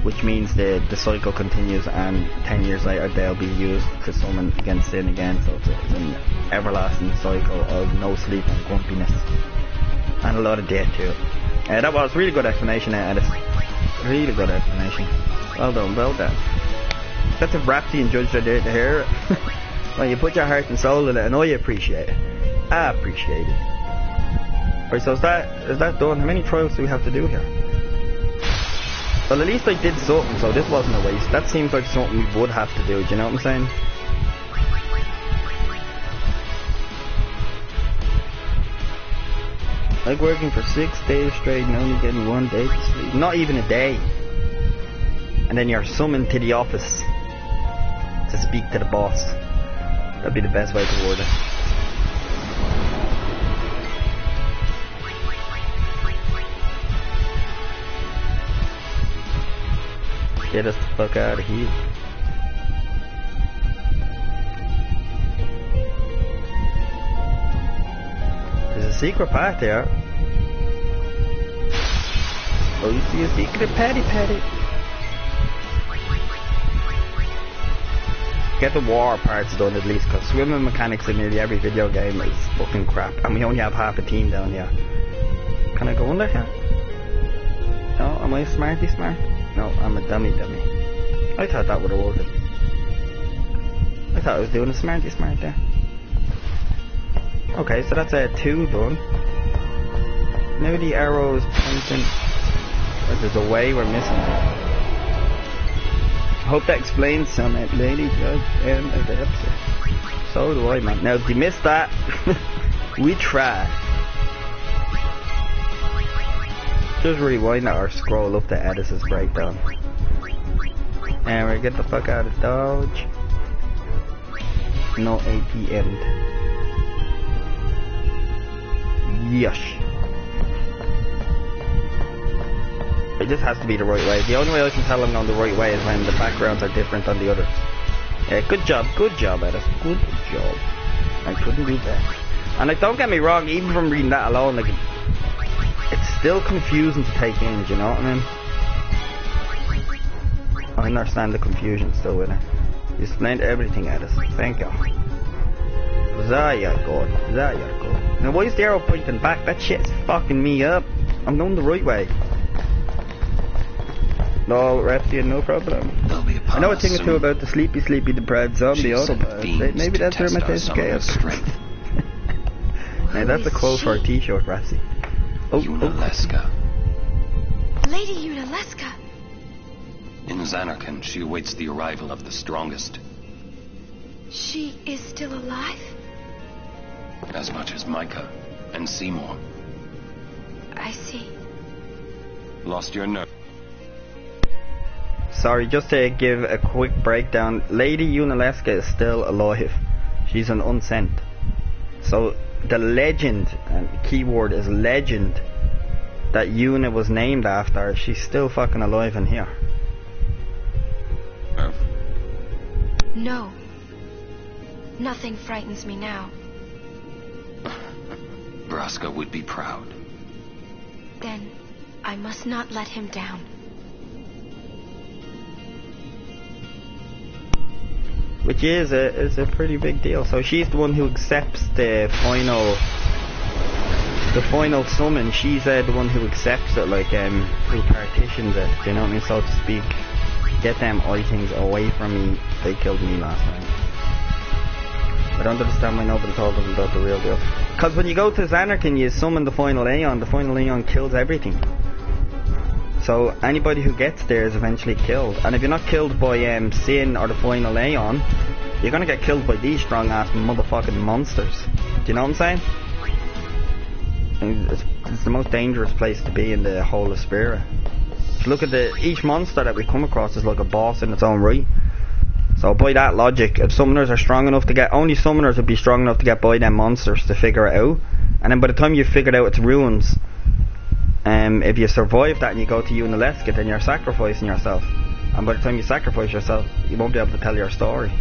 which means the cycle continues, and 10 years later they'll be used to summon against Sin again. So it's an everlasting cycle of no sleep and grumpiness, and a lot of death too. That was really good explanation, Edis. Really good explanation. Well done, well done. That's a Raptian judge right there to hear it. Well, you put your heart and soul in it, and I appreciate it. I appreciate it. Right, so is that done? How many trials do we have to do here? Well, at least I did something, so this wasn't a waste. That seems like something we would have to do, do you know what I'm saying? Like working for 6 days straight and only getting 1 day to sleep. Not even a day. And then you're summoned to the office to speak to the boss. That'd be the best way to word it. Get us the fuck out of here. There's a secret path there. Oh, you see a secret patty. Get the war parts done at least, because swimming mechanics in nearly every video game is fucking crap. And we only have half a team down here. Can I go under here? No, am I smarty smart? No, I'm a dummy. I thought that would have worked. I thought I was doing a smarty smart there. Okay, so that's 2 done. Now the arrow is pointing. There's a way we're missing. I hope that explains some, lady judge, end of the episode. So do I, man. Now, if you missed that, we tried. Just rewind that or scroll up to Edis's breakdown. Anyway, get the fuck out of dodge. No AP end. Yes. It just has to be the right way. The only way I can tell I'm going the right way is when the backgrounds are different on the others. Good job, Edith. Good job. I couldn't do that. And like, don't get me wrong, even from reading that alone, like, it's still confusing to take in, do you know what I mean? I understand the confusion still with it. You explained everything, Edith. Thank you. There you go. There you go. Now, why is the arrow pointing back? That shit's fucking me up. I'm going the right way. No, Reptian, no problem. I know a thing or two about the sleepy deprived zombie auto. Maybe that's where my taste of chaos. Now, that's a quote for a t-shirt, Rapsy. Yunalesca. Lady Yunalesca. In Zanarkand, she awaits the arrival of the strongest. She is still alive? As much as Micah and Seymour. I see. Lost your nerve. Sorry, just to give a quick breakdown. Lady Yunalesca is still alive. She's an unsent. So the legend, and the keyword is legend, that Yuna was named after, she's still fucking alive in here. No. Nothing frightens me now. Braska would be proud. Then I must not let him down. Which is a pretty big deal. So she's the one who accepts the final summon. She's the one who accepts it, like who partitions it. Do you know what I mean, so to speak? Get them items away from me. They killed me last time. I don't understand why nobody told them about the real deal. Because when you go to Zanarkand, you summon the final Aeon. The final Aeon kills everything. So anybody who gets there is eventually killed. And if you're not killed by Sin or the final Aeon, you're gonna get killed by these strong ass motherfucking monsters. Do you know what I'm saying? And it's the most dangerous place to be in the whole of Spira. Just look at each monster that we come across is like a boss in its own right. So by that logic, if summoners are strong enough to get, only summoners would be strong enough to get by them monsters to figure it out. And then by the time you've figured out its ruins, if you survive that and you go to Yunalesca, then you're sacrificing yourself. And by the time you sacrifice yourself, you won't be able to tell your story.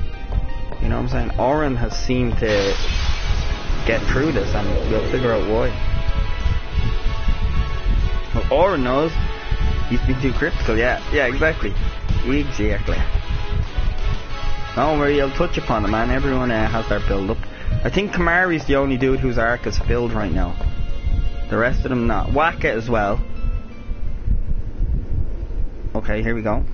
You know what I'm saying? Oren has seemed to get through this, and we'll figure out why. Well, Oren knows. He's been too critical, yeah, exactly. Don't worry, I'll touch upon it, man. Everyone has their build up. I think Kamari's the only dude whose arc is filled right now. The rest of them not. Waka as well. Okay, here we go.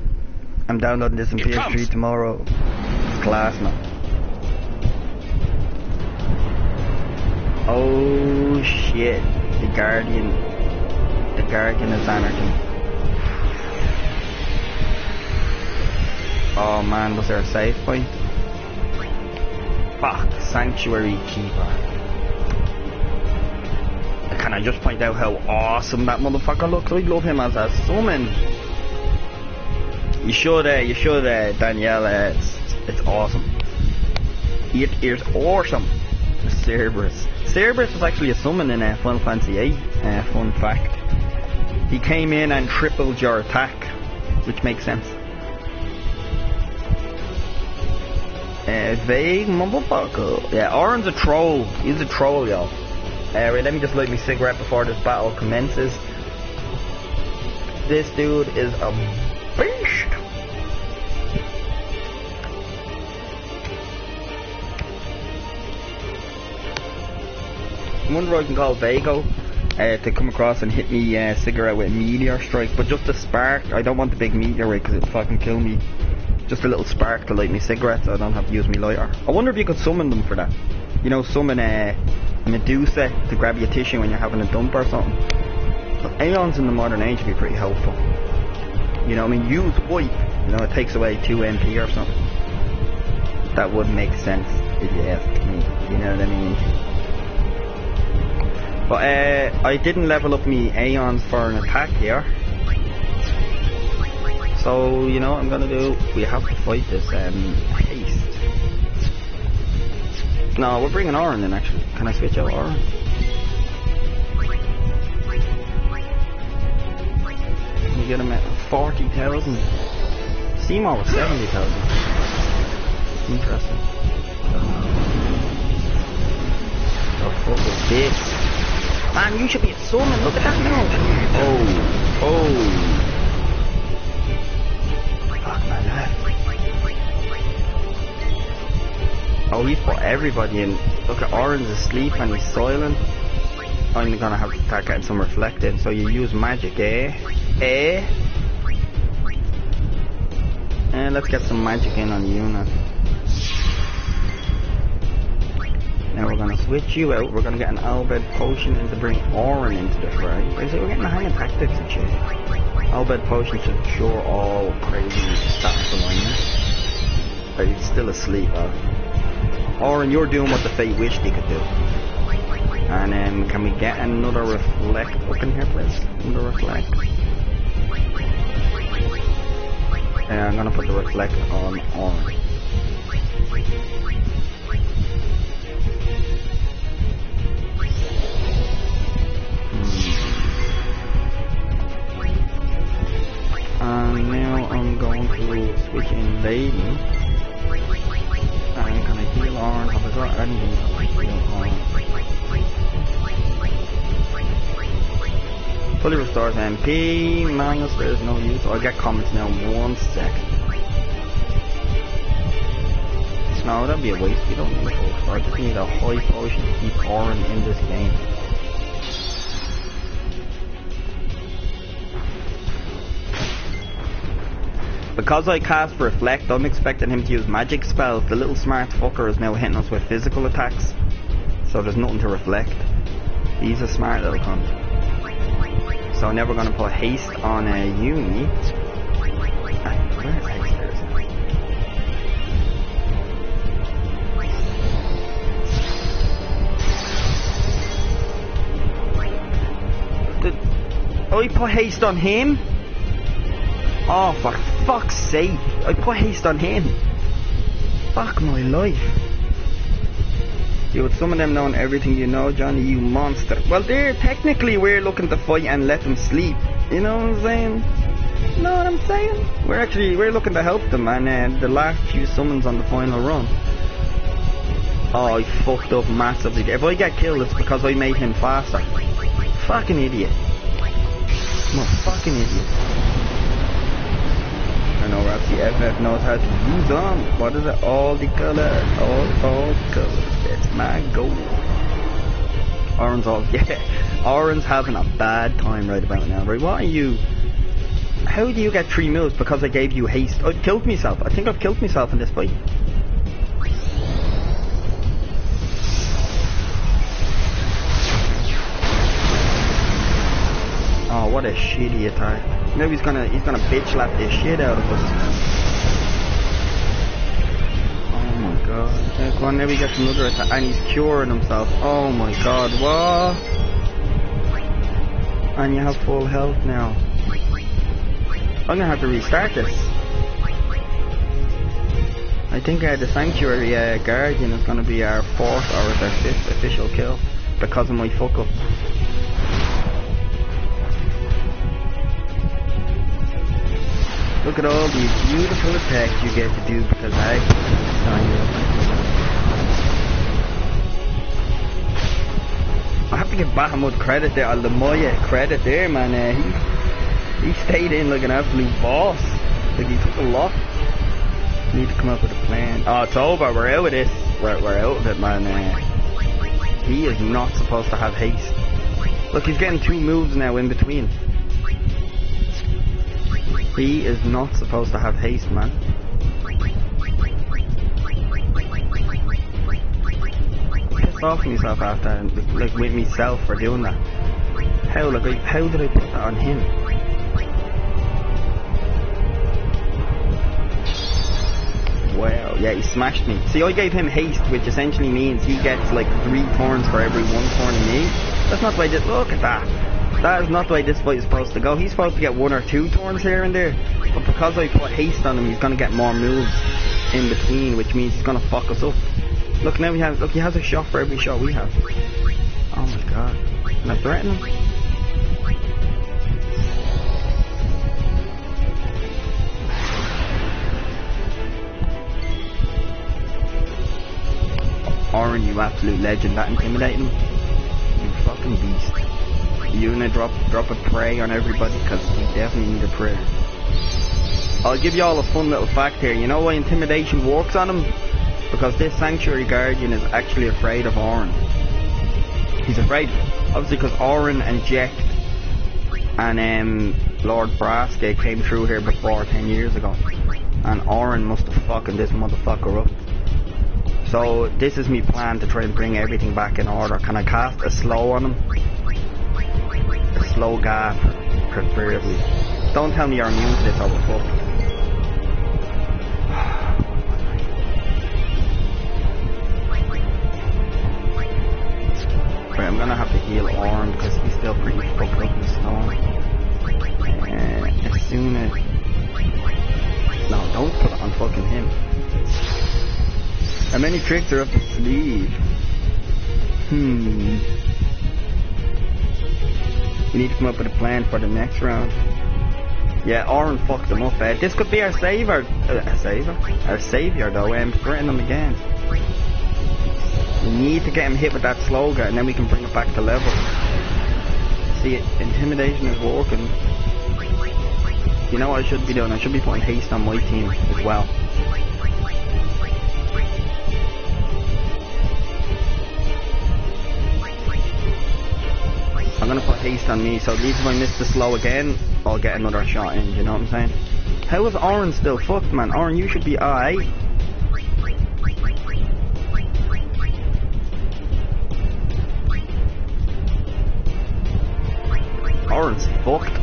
I'm downloading this in PS3 tomorrow. It's class, man. Oh shit. The Guardian of Zanarkand. Oh man, was there a save point? Fuck, Sanctuary Keeper. Can I just point out how awesome that motherfucker looks? I love him as a summon. You should, Danielle. It's awesome. It is awesome. Cerberus. Cerberus was actually a summon in Final Fantasy VIII. Fun fact. He came in and tripled your attack, which makes sense. Vague motherfucker. Yeah, Oren's a troll. He's a troll, y'all. Right, let me just light my cigarette before this battle commences. This dude is a beast. I wonder if I can call Vago to come across and hit me cigarette with meteor strike, but just a spark. I don't want the big meteorite because it'll fucking kill me. Just a little spark to light me cigarette so I don't have to use my lighter. I wonder if you could summon them for that. You know, summon a Medusa to grab your tissue when you're having a dump or something. But Aeons in the modern age would be pretty helpful. You know, I mean, use wipe. You know, it takes away 2 MP or something. That would make sense if you ask me. You know what I mean? But I didn't level up me Aeons for an attack here. So, you know what I'm gonna do? We have to fight this haste. No, we're bringing Orin in actually. Can I switch out Orin? We get him at 40,000. Seymour was 70,000. Interesting. The fuck is this? Man, you should be a summon. Look at that now. Oh. Fuck my life. Oh, he's put everybody in. Look at Orin's asleep and he's silent. I'm gonna have to start getting some reflected. So you use magic, eh? And let's get some magic in on Yuna. Now we're gonna switch you out. We're gonna get an Albed potion in to bring Orin into the fray. We're getting the hang of tactics and shit. Albed potion should cure all crazy stats alignment. But he's still asleep. Orin, you're doing what the Fate wished he could do. And can we get another reflect up in here, please? Another reflect. And I'm gonna put the reflect on Orin. And now I'm going to switch in Lady. And can I heal Orin? Have I got anything that I heal Orin? Fully restores MP. Magnus, there's no use. I'll get comments now in 1 second. No, that'd be a waste. We don't need a full. I just need a high potion to keep Orin in this game. Because I cast Reflect, I'm expecting him to use magic spells. The little smart fucker is now hitting us with physical attacks. So there's nothing to reflect. He's a smart little cunt. So now we're going to put haste on a Uni. Where's haste? Oh, he put haste on him? Oh, for fuck's sake. I put haste on him. Fuck my life. You with some of them knowing everything you know, Johnny, you monster. Well, technically we're looking to fight and let them sleep. You know what I'm saying? You know what I'm saying? We're looking to help them, and the last few summons on the final run. Oh, I fucked up massively. If I get killed, it's because I made him faster. Fucking idiot. I'm a fucking idiot. I know Rapsy FF knows how to use them. What is it? All the colors. All colors. That's my goal. Orin's having a bad time right about now, right? What are you? How do you get 3 moves? Because I gave you haste. I killed myself. I think I've killed myself in this fight. Oh, what a shitty attack. Now he's gonna bitch slap the shit out of us. Oh my god. Yeah, go on, now he gets another attack and he's curing himself. Oh my god, what? And you have full health now. I'm gonna have to restart this. I think the Sanctuary Guardian is gonna be our 4th or our 5th official kill because of my fuck up. Look at all these beautiful attacks you get to do because I sign you. I have to give Bahamut credit there, Aldemoya credit there, man. He stayed in like an absolute boss. Like he took a lot. Need to come up with a plan. Oh, it's over. We're out of this. We're out of it, man. He is not supposed to have haste. Look, he's getting 2 moves now in between. He is not supposed to have haste, man. Pissed off myself after, like with myself for doing that. How did I put that on him? Wow, yeah, he smashed me. See, I gave him haste, which essentially means he gets like 3 turns for every 1 turn of me. That's not the way I did. Look at that. That is not the way this fight is supposed to go. He's supposed to get 1 or 2 turns here and there. But because I put haste on him, he's gonna get more moves in between, which means he's gonna fuck us up. Look, now he has a shot for every shot we have. Oh my god. Can I threaten him? Orin, you absolute legend. That intimidating him? You fucking beast. You gonna drop a prey on everybody? Because we definitely need a prayer. I'll give you all a fun little fact here. You know why intimidation works on him? Because this Sanctuary Guardian is actually afraid of Orin. He's afraid, obviously, because Orin and Jecht and Lord Brassgate came through here before 10 years ago. And Orin must have fucking this motherfucker up. So this is me plan to try and bring everything back in order. Can I cast a slow on him? A slow gap, preferably. Don't tell me you're immune to this, I will fuck. Right, I'm gonna have to heal Orin because he's still pretty fucked up in the storm. As soon as... No, don't put it on fucking him. How many tricks are up the sleeve? We need to come up with a plan for the next round. Yeah, Orin fucked him up. This could be our savior. Our savior though. Threaten him again. We need to get him hit with that slogan and then we can bring it back to level. See, intimidation is working. You know what I should be doing? I should be putting haste on my team as well. I'm gonna put haste on me, so at least if I miss the slow again, I'll get another shot in, you know what I'm saying? How is Orin still fucked, man? Orin, you should be alright. Orin's fucked.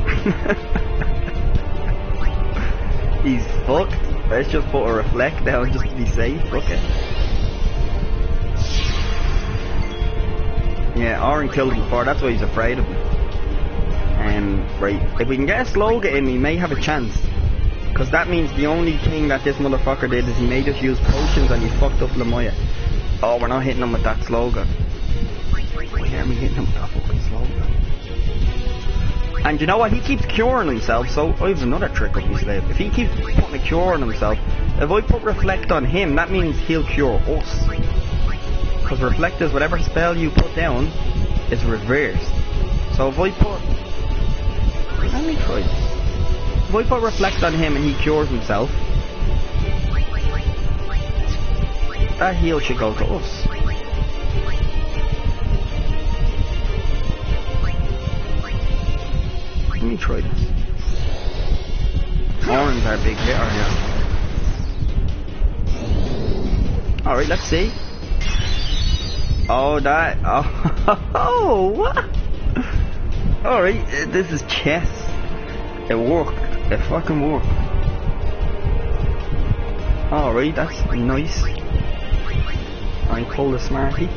He's fucked. Let's just put a reflect down just to be safe. Fuck it. Yeah, Orin killed him before, that's why he's afraid of him. Right, if we can get a slogan in, we may have a chance. Because that means the only thing that this motherfucker did is he made us use potions and he fucked up Lamoya. Oh, we're not hitting him with that slogan. Why are we hitting him with that fucking slogan? And you know what, he keeps curing himself, so I have another trick up his sleeve. If he keeps putting a cure on himself, if I put reflect on him, that means he'll cure us. Because reflect is whatever spell you put down is reversed. So if I put... Let me try this. If I put reflect on him and he cures himself, that heal should go to us. Let me try this. Orin's our big hitter here. Alright, let's see. Oh, that. Oh, what? Alright, this is chess. It worked. It fucking worked. Alright, that's nice. I pull the smarty.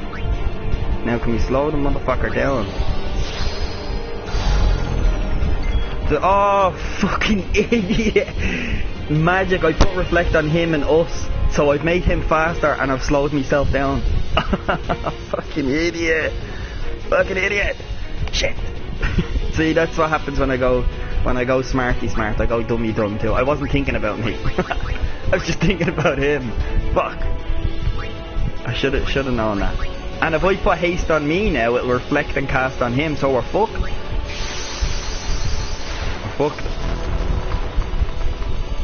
Now, can we slow the motherfucker down? Oh, fucking idiot! Magic, I put reflect on him and us. So I've made him faster and I've slowed myself down. Fucking idiot. Fucking idiot. Shit. See, that's what happens when I go smarty smart. I go dummy dumb too. I wasn't thinking about me. I was just thinking about him. Fuck. I should have known that. And if I put haste on me now, it'll reflect and cast on him, so we're fucked. We're fucked.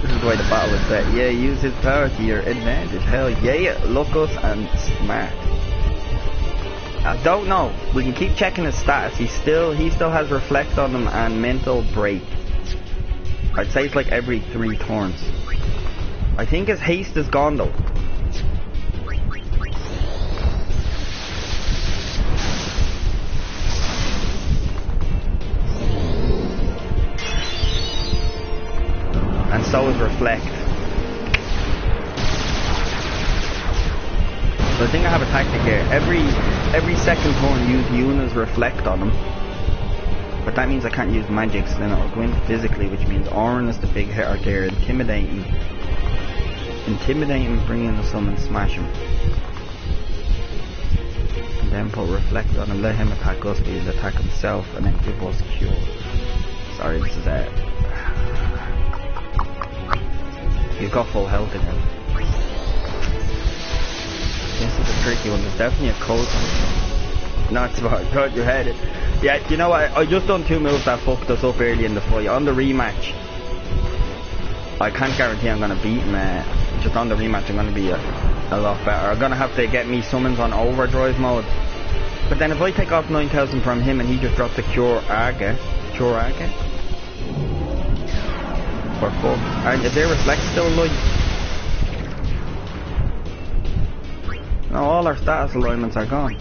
This is the way the battle is set. Yeah, use his power to your advantage. Hell yeah, look us and smart. I don't know. We can keep checking his stats. He still has reflect on him and mental break. I'd say it's like every 3 turns. I think his haste is gone though. And so is reflect. So I think I have a tactic here. Every second turn use Yuna's reflect on him. But that means I can't use magic, so then I'll go in physically, which means Orin is the big hitter there, intimidating, bring in the summon, smash him. And then put reflect on him, let him attack us, but he'll attack himself, and then give us cure. Sorry, this is it. He's got full health again. This is a tricky one. There's definitely a code. Not smart. Cut your head. Yeah, you know what? I just done 2 moves that fucked us up early in the fight. On the rematch, I can't guarantee I'm gonna beat him. Just on the rematch, I'm gonna be a lot better. I'm gonna have to get me summons on overdrive mode. But then if I take off 9,000 from him and he just drops the Cure Aga. For fuck. And is their reflect still alive? No, all our status alignments are gone.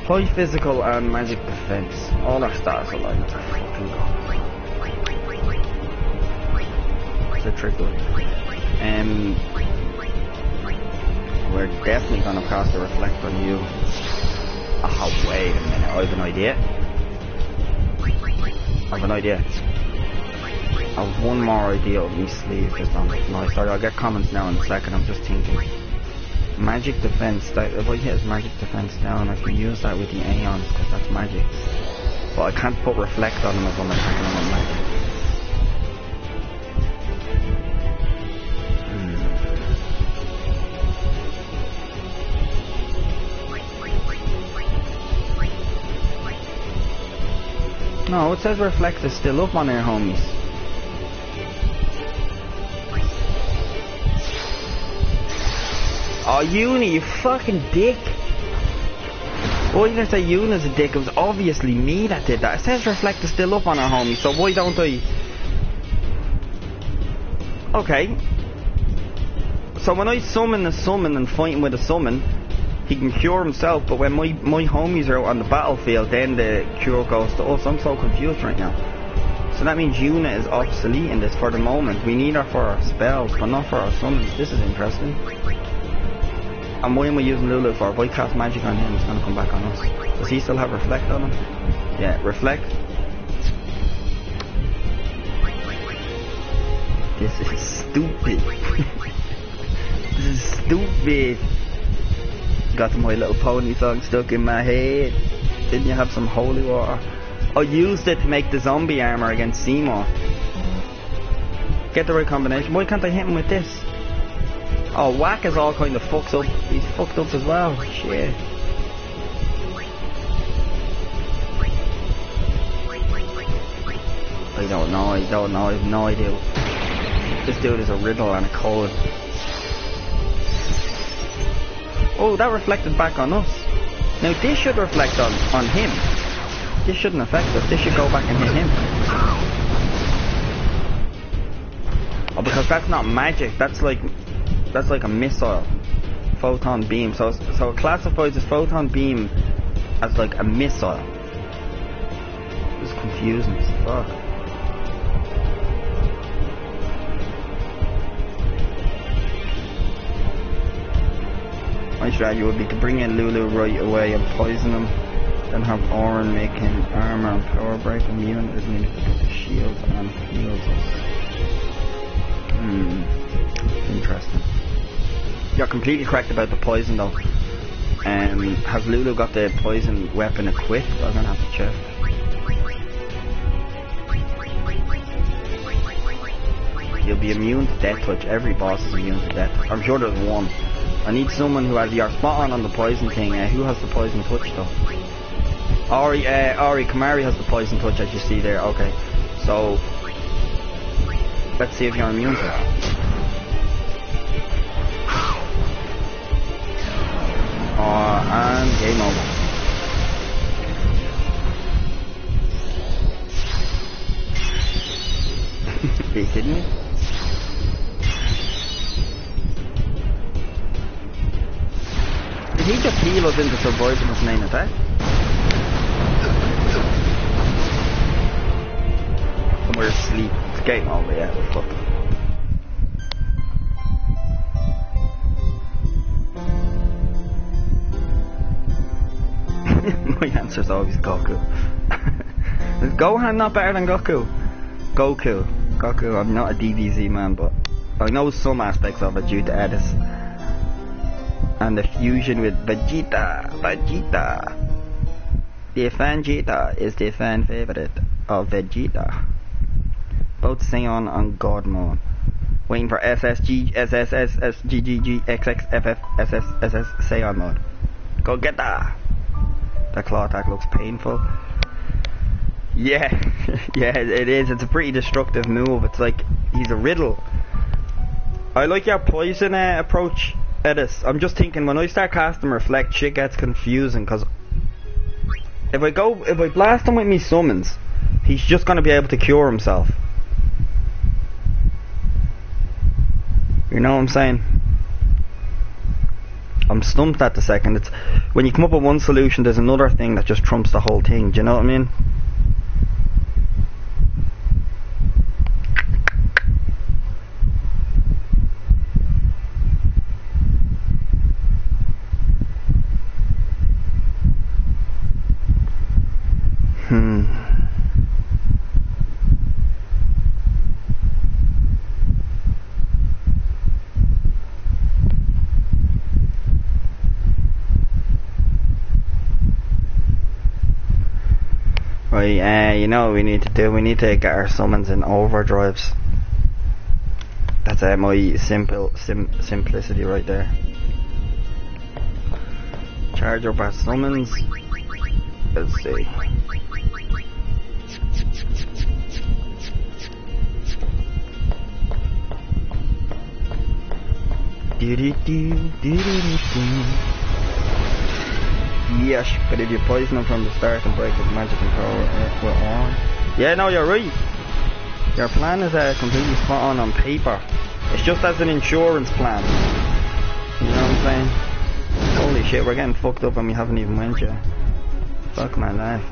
High physical and magic defense. All our status alignments are fucking gone. It's a tricky one. We're definitely gonna cast a reflect on you. Oh, wait a minute, I have an idea. I have one more idea of me sleeve just on the fly. Sorry, I'll get comments now in a second, I'm just thinking. Magic defense, that if I hit his magic defense down, I can use that with the Aeons, because that's magic. But I can't put reflect on him if I'm attacking him with magic. No, it says reflect is still up on our homies. Oh, Uni, you fucking dick. Why did I say Yuna's a dick? It was obviously me that did that. It says reflect is still up on our homies, so why don't I... Okay. So when I summon a summon and fight him with a summon, he can cure himself, but when my homies are out on the battlefield, then the cure goes to us. I'm so confused right now. So that means Yuna is obsolete in this for the moment. We need her for our spells, but not for our summons. This is interesting. And why am I using Lulu for? If I cast magic on him, it's going to come back on us. Does he still have reflect on him? Yeah, reflect. This is stupid. This is stupid. Got My Little Pony song stuck in my head. Didn't you have some holy water? I used it to make the zombie armor against Seymour. Get the right combination. Why can't I hit him with this? Oh, Whack is all kind of fucked up. He's fucked up as well. Shit. I don't know. I have no idea. This dude is a riddle and a code. Oh, that reflected back on us. Now this should reflect on him. This shouldn't affect us. This should go back and hit him. Oh, because that's not magic. That's like a missile. Photon beam. So it classifies as photon beam as like a missile. It's confusing as fuck. My strategy would be to bring in Lulu right away and poison him, then have Orin make him armor and power break immune is needed to get the shield and heals us. Interesting. You're completely correct about the poison though. Has Lulu got the poison weapon equipped? I'm gonna have to check. You'll be immune to death touch. Every boss is immune to death. I'm sure there's one. I need someone who has your spot on the poison thing. Who has the poison touch though? Ori Kamari has the poison touch as you see there. Okay, so let's see if you're immune to it. And game over. Are you kidding me? Did he just heal us into surviving his main attack? And we're asleep. It's game over, yeah, we're fucked. My answer's always Goku. Is Gohan not better than Goku? Goku. I'm not a DBZ man, but I know some aspects of it due to Edis. And the fusion with Vegeta. The fan Vegeta is the fan favorite of Vegeta. Both Saiyan on God mode. Waiting for SSG, SSS, SGGG, XX, FF, SS, SS, Saiyan mode. Go get that! That claw attack looks painful. Yeah, yeah, it is. It's a pretty destructive move. It's like he's a riddle. I like your poison approach, Edis. I'm just thinking when I start casting Reflect, shit gets confusing because if I blast him with me summons, he's just gonna be able to cure himself. You know what I'm saying? I'm stumped at the second. It's when you come up with one solution, there's another thing that just trumps the whole thing. Do you know what I mean? You know what we need to do? We need to get our summons in overdrives. That's my simplicity right there. Charge up our summons. Let's see. Yes, but if you poison him from the start and break his magic control, we're on. Yeah, no, you're right. Your plan is completely spot on paper. It's just as an insurance plan. You know what I'm saying? Holy shit, we're getting fucked up and we haven't even went yet. Fuck my life.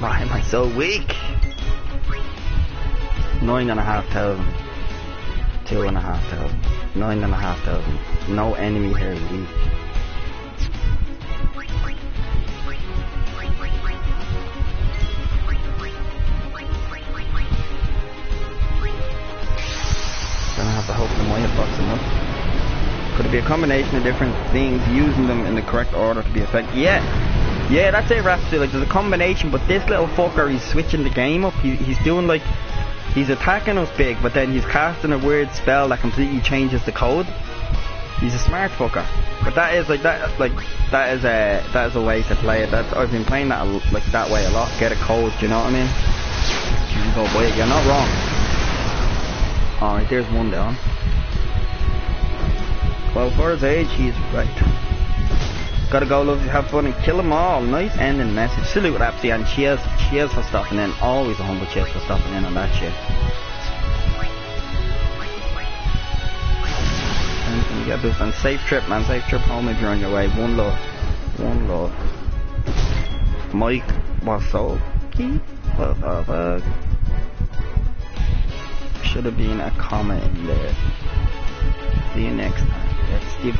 Why am I so weak? 9,500. 2,500. 9,500. No enemy here is weak. Gonna have to hope the Maya fucks him up. Could it be a combination of different things, using them in the correct order to be effective? Yeah, that's it, Rhapsody. Like, there's a combination, but this little fucker, he's switching the game up. He's doing like, he's attacking us big, but then he's casting a weird spell that completely changes the code. He's a smart fucker. But that is a way to play it. I've been playing that like that way a lot. Get a code, do you know what I mean? You go buy it. You're not wrong. Alright, there's one down. Well, for his age, he's right. Gotta go, love, have fun and kill them all. Nice ending message. Salute Rhapsody and cheers for stopping in. Always a humble cheers for stopping in on that shit. Yeah, boost and safe trip, man. Safe trip home if you're on your way. One love. Mike was so key. Should have been a comment in there. See you next time. That's Steve.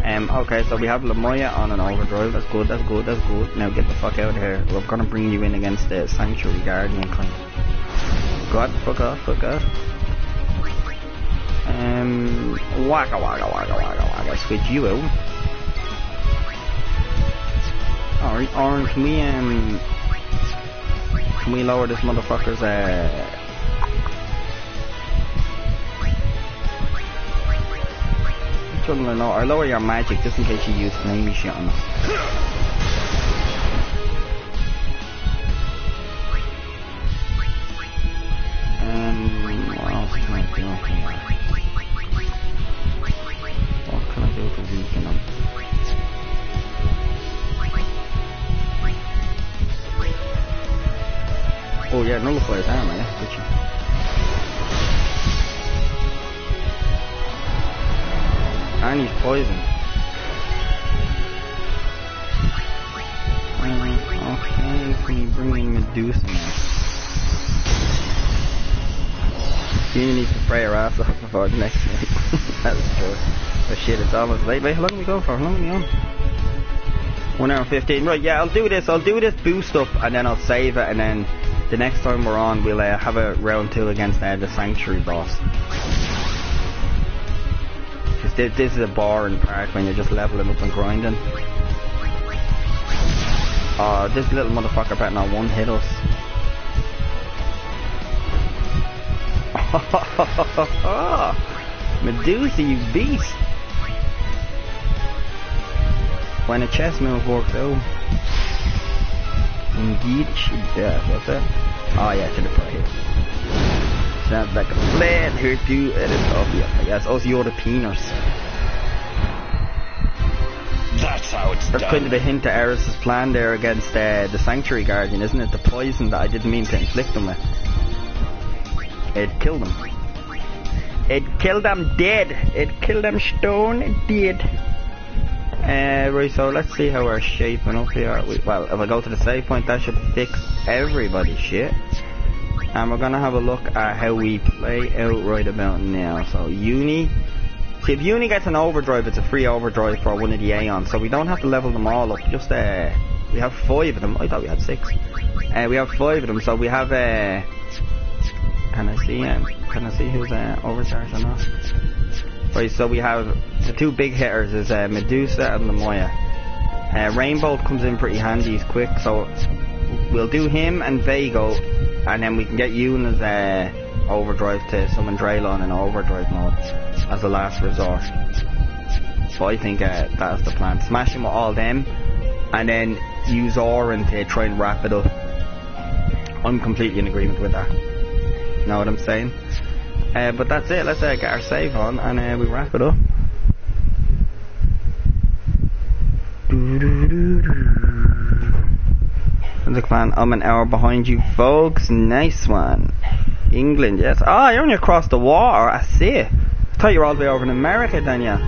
Okay, so we have Lamoya on an overdrive. That's good. Now get the fuck out of here. We're gonna bring you in against the Sanctuary Guardian kind. God, fuck off. Waka. Switch you out. Alright, Orange, can we lower this motherfucker's I don't know. Or lower your magic just in case you use flamey shit on us. What else can I do here? What can I do to weaken them? Oh yeah, nullify his armor, yeah, good shit. And he's poisoned. Okay, can you bring in Medusa now? You need to spray her ass off before the next night. That's true. Oh shit, it's almost late. Wait, how long are we going for? How long are we on? 1 hour and 15. Right, yeah, I'll do this boost up, and then I'll save it, and then the next time we're on, we'll have a round 2 against the Sanctuary boss. This is a boring part when you're just leveling up and grinding. Oh, this little motherfucker better not one hit us. Medusa, you beast! When a chess move works out. Indeed, she does. What's that? Oh yeah, to the play here. Sounds like a plan. Here's you. It is obvious. I guess us Europeans. That's how it's That's done. kind of a hint to Eris's plan there against the Sanctuary Guardian, isn't it? The poison that I didn't mean to inflict them with. It killed them. It killed them dead. It killed them stone dead. Right, so let's see how we're shaping up here. Well, if I go to the save point, that should fix everybody's shit. And we're gonna have a look at how we play out right about now. So Uni. See, if Uni gets an overdrive, it's a free overdrive for one of the Aeons, so we don't have to level them all up. Just we have 5 of them. I thought we had 6. We have 5 of them, so we have can I see who's overcharged or not? Right, so we have the 2 big hitters is Medusa and Lamoya. Rainbow comes in pretty handy, he's quick, so we'll do him and Vago, and then we can get Yuna's overdrive to summon Draylon in overdrive mode as a last resort. So I think that's the plan. Smash him with all them, and then use Orin to try and wrap it up. I'm completely in agreement with that. Know what I'm saying? But that's it. Let's get our save on, and we wrap it up. Sounds like fun. I'm an hour behind you, folks. Nice one. England, yes. Ah, you're only across the water. I see. I thought you were all the way over in America, Daniel.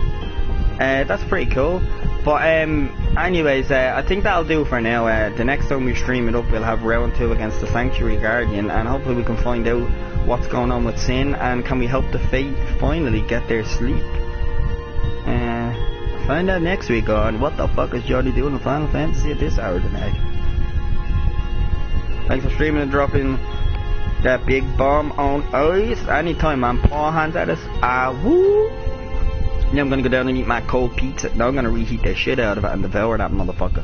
That's pretty cool. But anyways, I think that'll do for now. The next time we stream it up, we'll have round 2 against the Sanctuary Guardian, and hopefully we can find out what's going on with Sin, and can we help the Fate finally get their sleep. Find out next week on what the fuck is Johnny doing in Final Fantasy at this hour tonight. Thanks for streaming and dropping that big bomb on ice. Anytime, man. Paw hands at us. Woo! Now I'm gonna go down and eat my cold pizza. Now I'm gonna reheat the shit out of it and devour that motherfucker.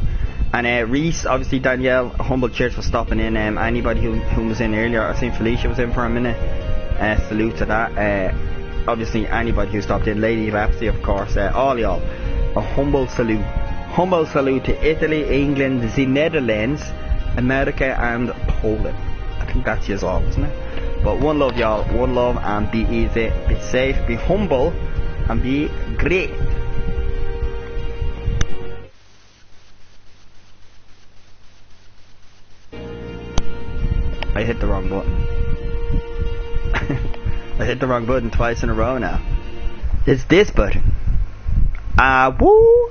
And Reese, obviously Danielle, Humble Church for stopping in. Anybody who was in earlier, I think Felicia was in for a minute. Salute to that. Obviously anybody who stopped in. Lady Vapsy, of course. All y'all, a humble salute. Humble salute to Italy, England, the Netherlands, America, and Poland. I think that's yours all, isn't it? But one love, y'all. One love, and be easy, be safe, be humble, and be great. I hit the wrong button. I hit the wrong button twice in a row now. It's this button. Woo!